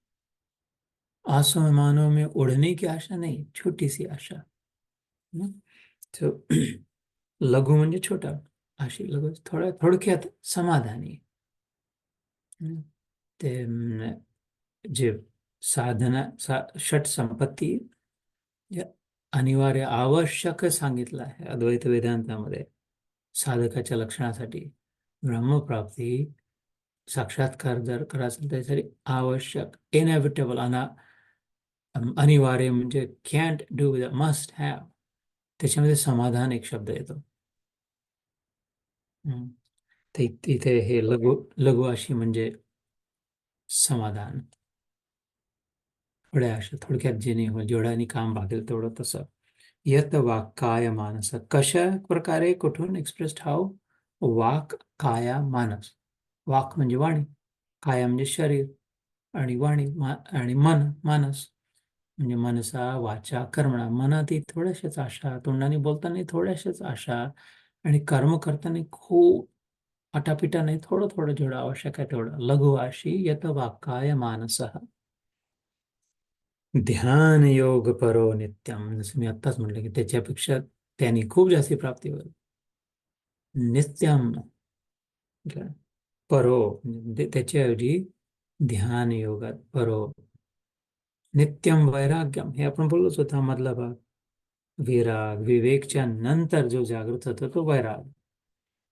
आसमानों में उड़ने की आशा नहीं, छोटी सी आशा. हं? तो लघु म्हणजे छोटा, अशी लघु थोड्या थोडक्यात समाधानी. हं? ते जे षट संपत्ती जे अनिवार्य आवश्यक सांगितलं आहे अद्वैत वेदांतामध्ये साधकाच्या लक्षणासाठी, ब्रह्मप्राप्ती साक्षात्कार जर करायचं असेल त्यासाठी आवश्यक, इनएव्हिटेबल, अनिवार्य म्हणजे कॅन्ट डू विद, मस्ट हॅव, त्याच्यामध्ये समाधान एक शब्द येतो. हम्म. तिथे हे लघु लघु अशी म्हणजे समाधान, थोड्या अशा थोडक्यात जेणे जेवढ्याने काम भागेल तेवढं तसं. यत वाक काय मानस, कशा प्रकारे कुठून एक्सप्रेस्ड हाव, वाक काया मानस, वाक म्हणजे वाणी, काया म्हणजे शरीर, आणि वाणी आणि मन मानस म्हणजे मनसा वाचा कर्मणा, मनात थोड्याशाच आशा, तोंडाने बोलताना थोड्याशाच आशा, आणि कर्म करताना खूप अटापिटा नाही, थोडं थोडं जेवढं आवश्यक आहे तेवढं. लघु आशी यत वाक्काय मानस, ध्यान योग परो नित्यम, जसं मी आत्ताच म्हटलं की त्याच्यापेक्षा त्याने खूप जास्ती प्राप्ती होईल. नित्यम परो म्हणजे त्याच्याऐवजी ध्यान योगात परो, नित्यम वैराग्यम, हे आपण बोललोच होता मधला भाग. विराग, विवेकच्या नंतर जो जागृत होतो तो वैराग.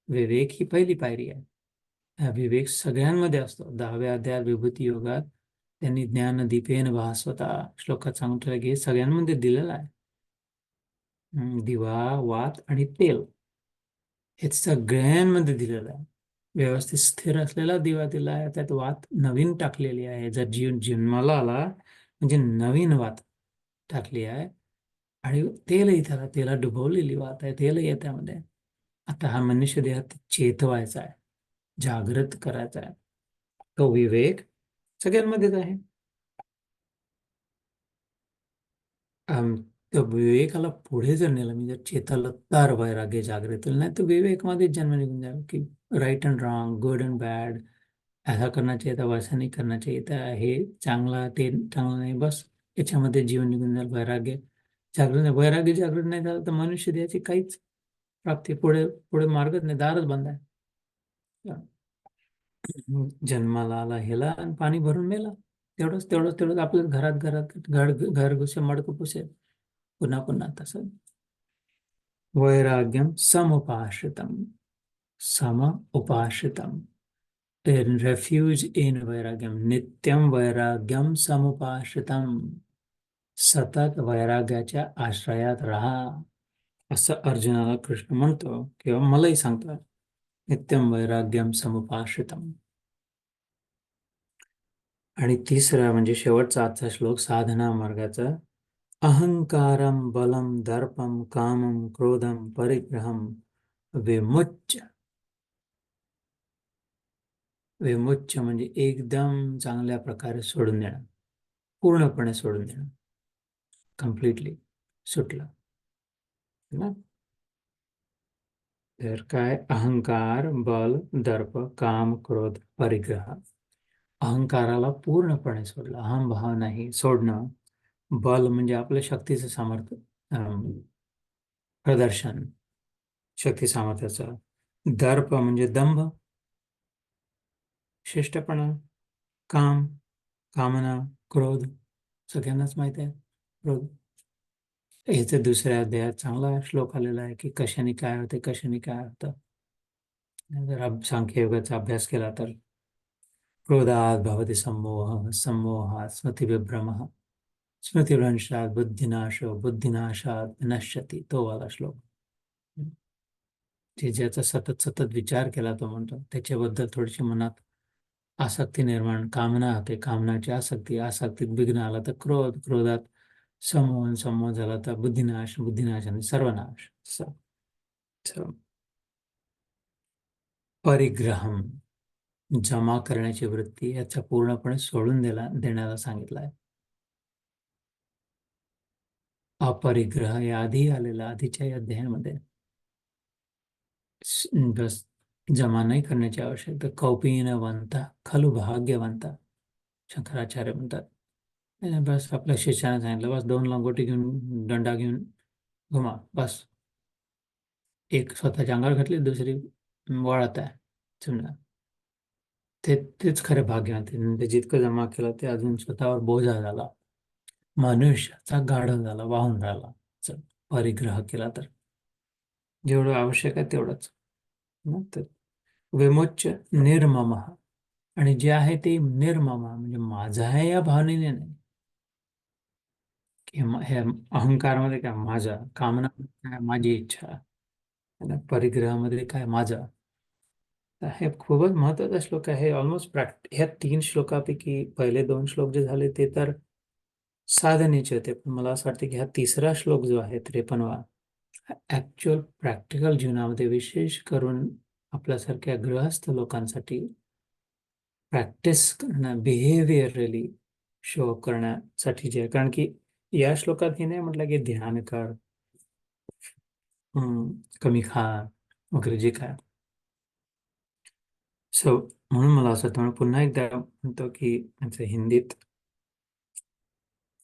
विवेक ही पहिली पायरी आहे. हा विवेक सगळ्यांमध्ये असतो. 10व्या अध्यायात विभूती योगात त्यांनी ज्ञान दीपेन भास्वता श्लोकात सांगितलं की सगळ्यांमध्ये दिलेला आहे. दिवा, वात आणि तेल हे सगळ्यांमध्ये दिलेलं आहे. व्यवस्थित स्थिर असलेला दिवा दिला आहे, त्यात वात नवीन टाकलेली आहे, जर जन्माला आला म्हणजे नवीन वात टाकली आहे, आणि तेलही त्याला, तेला डुबवलेली वात आहे, तेलही आहे त्यामध्ये. आता हा मनुष्य देहात चेतवायचा आहे, जागृत करायचा आहे, तो विवेक सगळ्यांमध्येच आहे. अम, त्या विवेकाला पुढे जर नेलं, मी जर चेतवलं तर वैराग्य जागृत होईल, नाही तर विवेकमध्ये जन्म निघून जाईल की right and wrong, good and bad, ऐसा करना चाहिए था, वैसा नहीं करना चाहिए था, हे चांगला ते चांगलं नाही, बस याच्यामध्ये जीवन निघून जाईल. वैराग्य जागृत नाही, वैराग्य जागृत नाही झालं तर मनुष्य देहाची काहीच प्राप्ती, पुढे पुढे मार्गच नाही, दारच बंद आहे. जन्माला आला हेला आणि पाणी भरून मेला, तेवढंच तेवढंच तेवढंच आपल्या घरात घरात घर घुसे मडकं पुसे, पुन्हा पुन्हा तसं. वैराग्यम समुपाश्रितम, सम उपाश्रितम, रेफ्यूज इन वैराग्यम, नित्यम वैराग्यम समुपाश्रितम, सतत वैराग्याच्या आश्रयात राहा. असं अर्जुनाला कृष्ण म्हणतो किंवा मलाही सांगतो. नित्यम वैराग्यम समुपाश्रितम. आणि तिसरा म्हणजे शेवटचा आजचा श्लोक साधना मार्गाचा. अहंकारम बलम दर्पम कामम क्रोधम परिग्रहम विमुच्य. विमुच्य म्हणजे एकदम चांगल्या प्रकारे सोडून देणं, पूर्णपणे सोडून देणं, कम्प्लिटली सुटलं ना. तर काय? अहंकार, बल, दर्प, काम, क्रोध, परिग्रह. अहंकाराला पूर्णपणे सोडलं, अहम भाव नाही सोडणं. बल म्हणजे आपल्या शक्तीचं सामर्थ्य, प्रदर्शन शक्ती सामर्थ्याचं. दर्प म्हणजे दंभ, शिष्टपणा. काम, कामना, क्रोध सगळ्यांनाच माहित आहे क्रोध. याचे दुसऱ्या अध्यायात चांगला श्लोक आलेला आहे की कशाने काय होते, कशाने काय होतं. जर सांख्ययोगाचा अभ्यास केला तर क्रोधात भवति सम्मोह, सम्मोहात् स्मृतिविभ्रमः, स्मृतिभ्रंशात बुद्धिनाशो, बुद्धिनाशात विनश्यति. तो वाला श्लोक. जे ज्याचा सतत सतत विचार केला तो म्हणतो त्याच्याबद्दल थोडीशी मनात आसक्ती निर्माण, कामना होते, कामनाची आसक्ती, आसक्तीत विघ्न आला तर क्रोध, क्रोधात समोहन, समोह झाला तर बुद्धिनाश, बुद्धिनाशाने सर्वनाश. परिग्रहम जमा करण्याची वृत्ती, याचा पूर्णपणे सोडून देण्याला सांगितलं आहे. अपरिग्रह या आधी आलेला, आधीच्या अध्यायामध्ये. बस जमा नाही करण्याची आवश्यकता. कौपीनवंता खलु भाग्यवंता, शंकराचार्य म्हणतात. बस आपल्या शिष्याने सांगितलं, बस 2 लंगोटी घेऊन, दंडा घेऊन घुमा बस. एक स्वतःच्या अंगावर घातली, दुसरी वळत आहे. समजा तेच खरे भाग्यवान. ते जितकं जमा केलं ते अजून स्वतःवर बोजा झाला, मनुष्याचा गाढव झाला, वाहून राहिला. परिग्रह केला तर जेवढं आवश्यक आहे तेवढंच. तर विमुच्य निर्मम, आणि जे आहे ते निर्मम म्हणजे माझं आहे या भावनेने नाही. हे अहंकारामध्ये काय माझा, कामना काय माझी इच्छा, आणि परिग्रहामध्ये काय माझा. हे खूपच महत्वाचा श्लोक आहे. ऑलमोस्ट ह्या 3 श्लोकापैकी पहिले 2 श्लोक जे झाले ते तर साधनेचे होते, पण मला असं वाटतं की हा तिसरा श्लोक जो आहे 53वा, ऍक्च्युअल प्रॅक्टिकल जीवनामध्ये विशेष करून आपल्यासारख्या गृहस्थ लोकांसाठी प्रॅक्टिस करणं, बिहेवियरली शो करण्यासाठी जे आहे. कारण की या श्लोकात हे नाही म्हटलं की ध्यान कर, कमी खा वगैरे जे काय. म्हणून मला असं वाटतं, पुन्हा एकदा म्हणतो की हिंदीत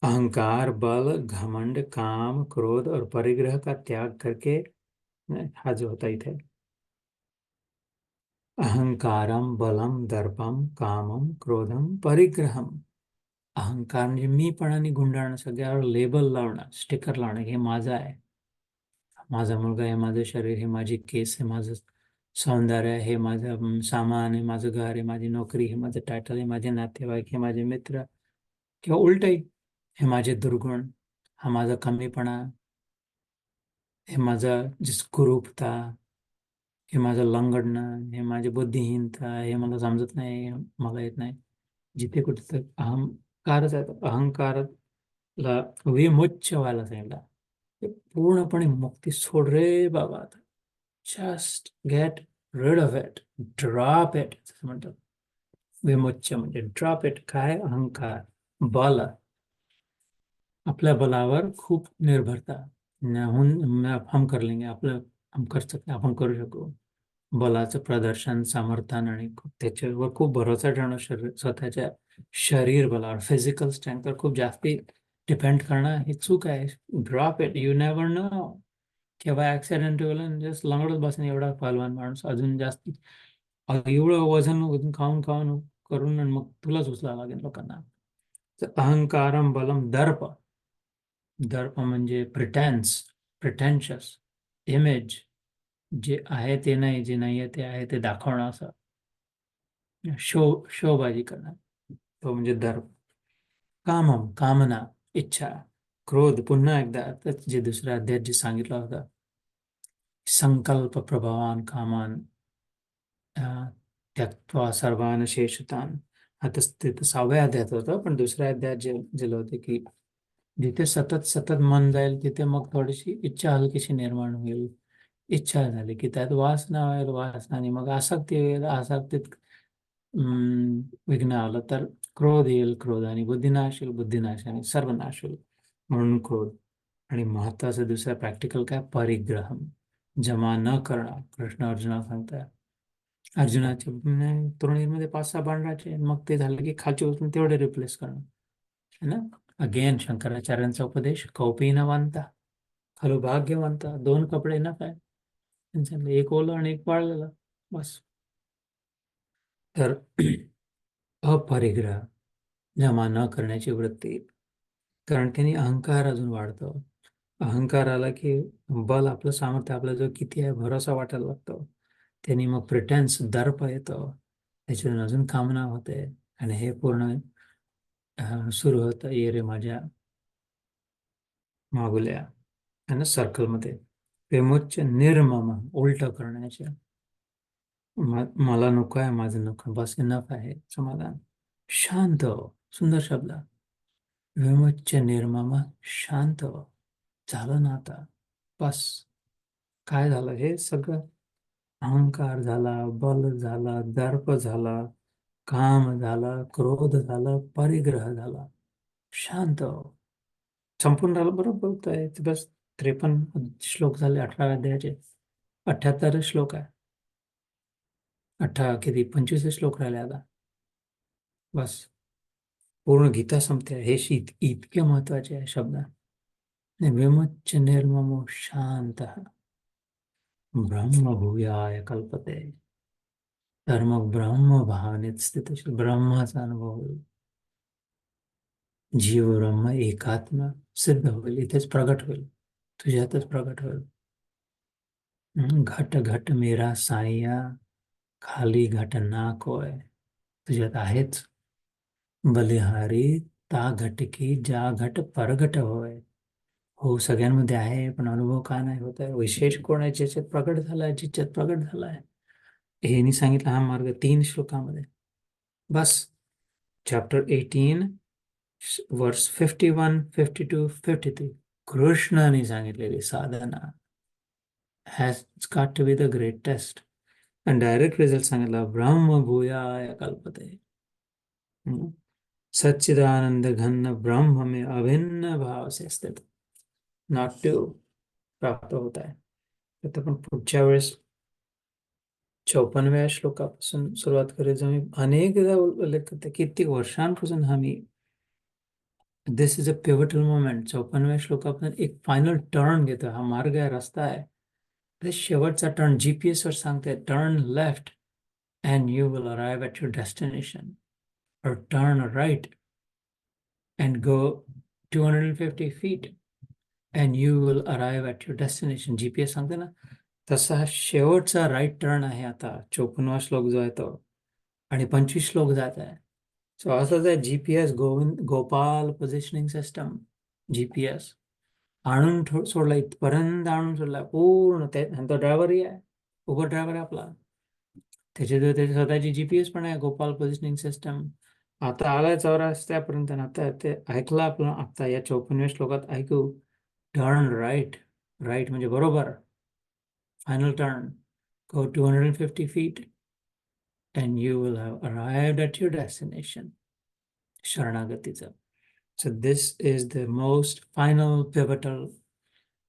अहंकार, बल, घमंड, काम, क्रोध और परिग्रह का त्याग करके, हा जो होता इथे अहंकारम बलम दर्पम कामम क्रोधम परिग्रहम. अहंकार म्हणजे मीपणाने गुंडाळणं, सगळ्यावर लेबल लावणं, स्टिकर लावणं, हे माझं आहे, माझा मुलगा, हे माझं शरीर, हे माझी केस, हे माझं सौंदर्य, हे माझं सामान, हे माझं घर, हे माझी नोकरी, हे माझं टायटल, हे माझे नातेवाईक, हे माझे मित्र. किंवा उलटही, हे माझे दुर्गुण, हा माझा कमीपणा, हे माझं कुरूपता, हे माझं लंगडणं, हे माझी बुद्धिहीनता, हे मला समजत नाही, हे मला येत नाही. जिथे कुठे तर अहंकारच आहे. अहंकाराला विमुच्य व्हायला सांगितलं. पूर्णपणे मुक्ती सोड रे बाबा. Just get rid of it, drop it असं म्हणतात. विमुच्य म्हणजे ड्रॉप इट. काय? अहंकार, बल, आपल्या बलावर खूप निर्भरता, हम कर लेंगे, आपलं हम कर सकते, आपण करू शकू. बलाचं प्रदर्शन, समर्थन, आणि त्याच्यावर खूप भरोसा ठेवणं, स्वतःच्या शरीर बलावर, फिजिकल स्ट्रेंथवर खूप जास्ती डिपेंड करणं, ही चूक आहे. Drop it. You never know केव्हा ऍक्सिडेंट होईल. जस्ट लंगडत बसेन एवढा पहलवान माणूस, अजून जास्ती एवढं वजन खाऊन खाऊन करून, आणि मग तुलाच उचलावं लागेल लोकांना. तर अहंकारम बलम दर्प. दर्प म्हणजे प्रिटेन्शियस इमेज, जे आहे ते नाही, जे नाही आहे ते आहे ते दाखवणं, असं शोबाजी करणं, तो म्हणजे दर्प. कामम कामना, इच्छा. क्रोध पुन्हा एकदा जे दुसऱ्या अध्यायात जे सांगितलं होतं, संकल्प प्रभावान कामान त्यक्त्वा सर्वान शेषतान. आता तिथं 6व्या अध्यायात होतं, पण दुसऱ्या अध्यायात जे होते की जिथे सतत सतत मन जाईल तिथे मग थोडीशी इच्छा हलकीशी निर्माण होईल. इच्छा झाली की त्यात वासना होईल, वासनाने मग आसक्ती होईल, आसक्तीत विघ्न आलं तर क्रोध येईल, क्रोधाने बुद्धिनाश येईल, बुद्धिनाशाने सर्वनाश होईल, म्हणून क्रोध. आणि महत्वाचं दुसरं प्रॅक्टिकल काय, परिग्रहम, जमा न करणं. कृष्ण अर्जुना सांगतात, अर्जुनाच्या तरुणीमध्ये 5-6 बांधायचे, मग ते झालं की खालची उचलून तेवढे रिप्लेस करणं, है ना. अगेन शंकराचार्यांचा उपदेश, कौपीनवंता खरं भाग्यवंता, 2 कपडे ना काय त्यांच्यातलं, एक ओलं आणि एक वाळलेलं, बस. तर अपरिग्रह, जमा न करण्याची वृत्ती, कारण त्यांनी अहंकार अजून वाढतो. अहंकार आला की बल, आपलं सामर्थ्य आपलं जो किती आहे भरोसा वाटायला लागतो. त्यांनी मग प्रिटेन्स, दर्प येतो, त्याच्यातून अजून कामना होते, आणि हे पूर्ण सुरू होतं ये रे माझ्या मागुल्या, आणि सर्कलमध्ये. विमुच्य निर्मम, उलट करण्याचे, मला नको आहे, माझं नको, बस इनफ आहे, समाधान. शांत, सुंदर शब्द, विमुच्य निर्मम, शांत झालं ना आता, बस. काय झालं, हे सगळं अहंकार झाला, बल झाला, दर्प झाला, काम झाला, क्रोध झाला, परिग्रह झाला, शांत, संपूर्ण राहिलं. बरोबर बोलतोय, बस. 53 श्लोक झाले 18व्या अध्यायाचे, 78 श्लोक आहे, किती 25 श्लोक राहिले आता, बस. पूर्ण गीता संपते. हे इतके महत्वाचे आहे शब्द. विमुच्य निर्ममो शांत ब्रह्म भूयाय कल्पते. तर मग ब्रह्म भावनेत स्थित, ब्रह्माचा अनुभव होईल. जीव ब्रह्म एकात्म सिद्ध होईल, इथेच प्रगट होईल, तुझ्यातच प्रगट होईल. घट घट मेरा साईया, खाली घट ना कोय, तुझ्यात आहेच. बलिहारी ता घट की जा घट परघट होय. हो, सगळ्यांमध्ये आहे, पण अनुभव का नाही होत आहे? विशेष कोण आहे ज्याच्यात प्रगट झालाय, ज्याच्यात प्रगट झालाय? हे मी सांगितलं हा मार्ग 3 श्लोकामध्ये, बस. चॅप्टर 18 वर्स 51, 52, 53, कृष्णाने सांगितलेली साधना has got to be the greatest. आणि डायरेक्ट रिझल्ट सांगितला, ब्रह्म भूयाय कल्पते. सच्चिदानंद घन ब्रह्म में अभिन्न भाव से स्थित, नाट्य प्राप्त होत आहे. आता पण पुढच्या वेळेस 54व्या श्लोकापासून सुरुवात करायचं. मी अनेकदा उल्लेख करते, कित्येक वर्षांपासून दिस इज अ पिव्हटल मोमेंट. 54व्या श्लोकापासून एक फायनल टर्न घेतो. हा मार्ग आहे, रस्ता आहे, ते शेवटचा टर्न. GPS वर सांगते, turn left and you will arrive at your destination, or turn right and go 250 feet and you will arrive at your destination. GPS सांगते ना, तसा हा शेवटचा राईट टर्न आहे आता. 54वा श्लोक जो आहे तो, आणि 25 श्लोक जात आहे. सो असंच आहे. GPS, Gopal positioning system, GPS आणून सोडला, इथपर्यंत आणून सोडला पूर्ण. तो ड्रायव्हरही आहे, उबर ड्रायव्हर आहे आपला. त्याची स्वतःची GPS पण आहे, गोपाल पोझिशनिंग सिस्टम. आता आलाय 84पर्यंत, आता ते ऐकलं आपण. आता या 54व्या श्लोकात ऐकू, टर्न राईट. राईट म्हणजे बरोबर, final turn. Go 250 feet and you will have arrived at your destination. शरणागतीचं. So this is the most final pivotal,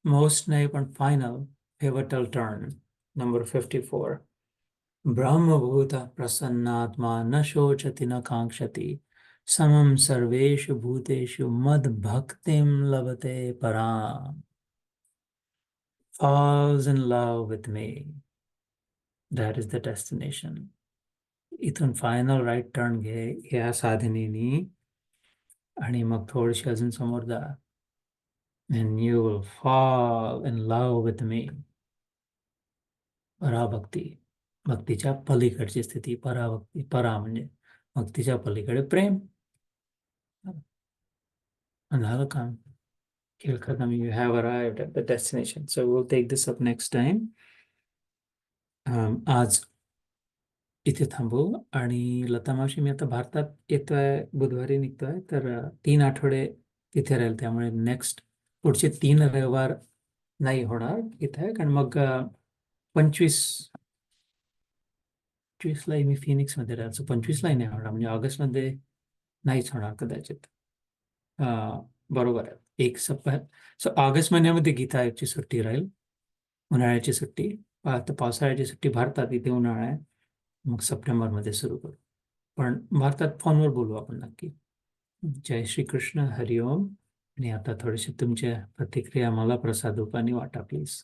most नाही पण final pivotal turn, number 54. ब्रह्मभूत प्रसन्नात्मा न शोचति न कांक्षति, समम सर्वेषु भूतेषु मद भक्तिम लभते पराम. Falls in love with me. That is the destination. इथून फायनल राईट टर्न घे या साधनेनी, आणि मग थोडीशी अजून समोर जा, and you will fall in love with me. पराभक्ती, भक्तीच्या पलीकडची स्थिती, पराभक्ती. परा म्हणजे भक्तीच्या पलीकडे प्रेम. झालं काम, खेळ खतम. You have arrived at the destination. So we'll take this up next time. आज इथे थांबू. आणि लता मावशी, मी आता भारतात येतोय, बुधवारी निघतोय, तर 3 आठवडे तिथे राहील. त्यामुळे पुढचे 3 रविवार नाही होणार इथे, कारण मग 25ला मी फिनिक्समध्ये राहायचो. 25ला नाही होणार, म्हणजे ऑगस्टमध्ये नाहीच होणार कदाचित. बरोबर आहे, एक सप्ताह. सो ऑगस्ट महिन्यामध्ये गीताची सुट्टी राहील, उन्हाळ्याची सुट्टी. आता पावसाळ्याची सुट्टी भारतात, इथे उन्हाळा आहे. मग सप्टेंबरमध्ये सुरू करू. पण भारतात फोनवर बोलू आपण नक्की. जय श्री कृष्ण, हरिओम. आणि आता थोडेसे तुमच्या प्रतिक्रिया मला प्रसाद रूपाने वाटा प्लीज.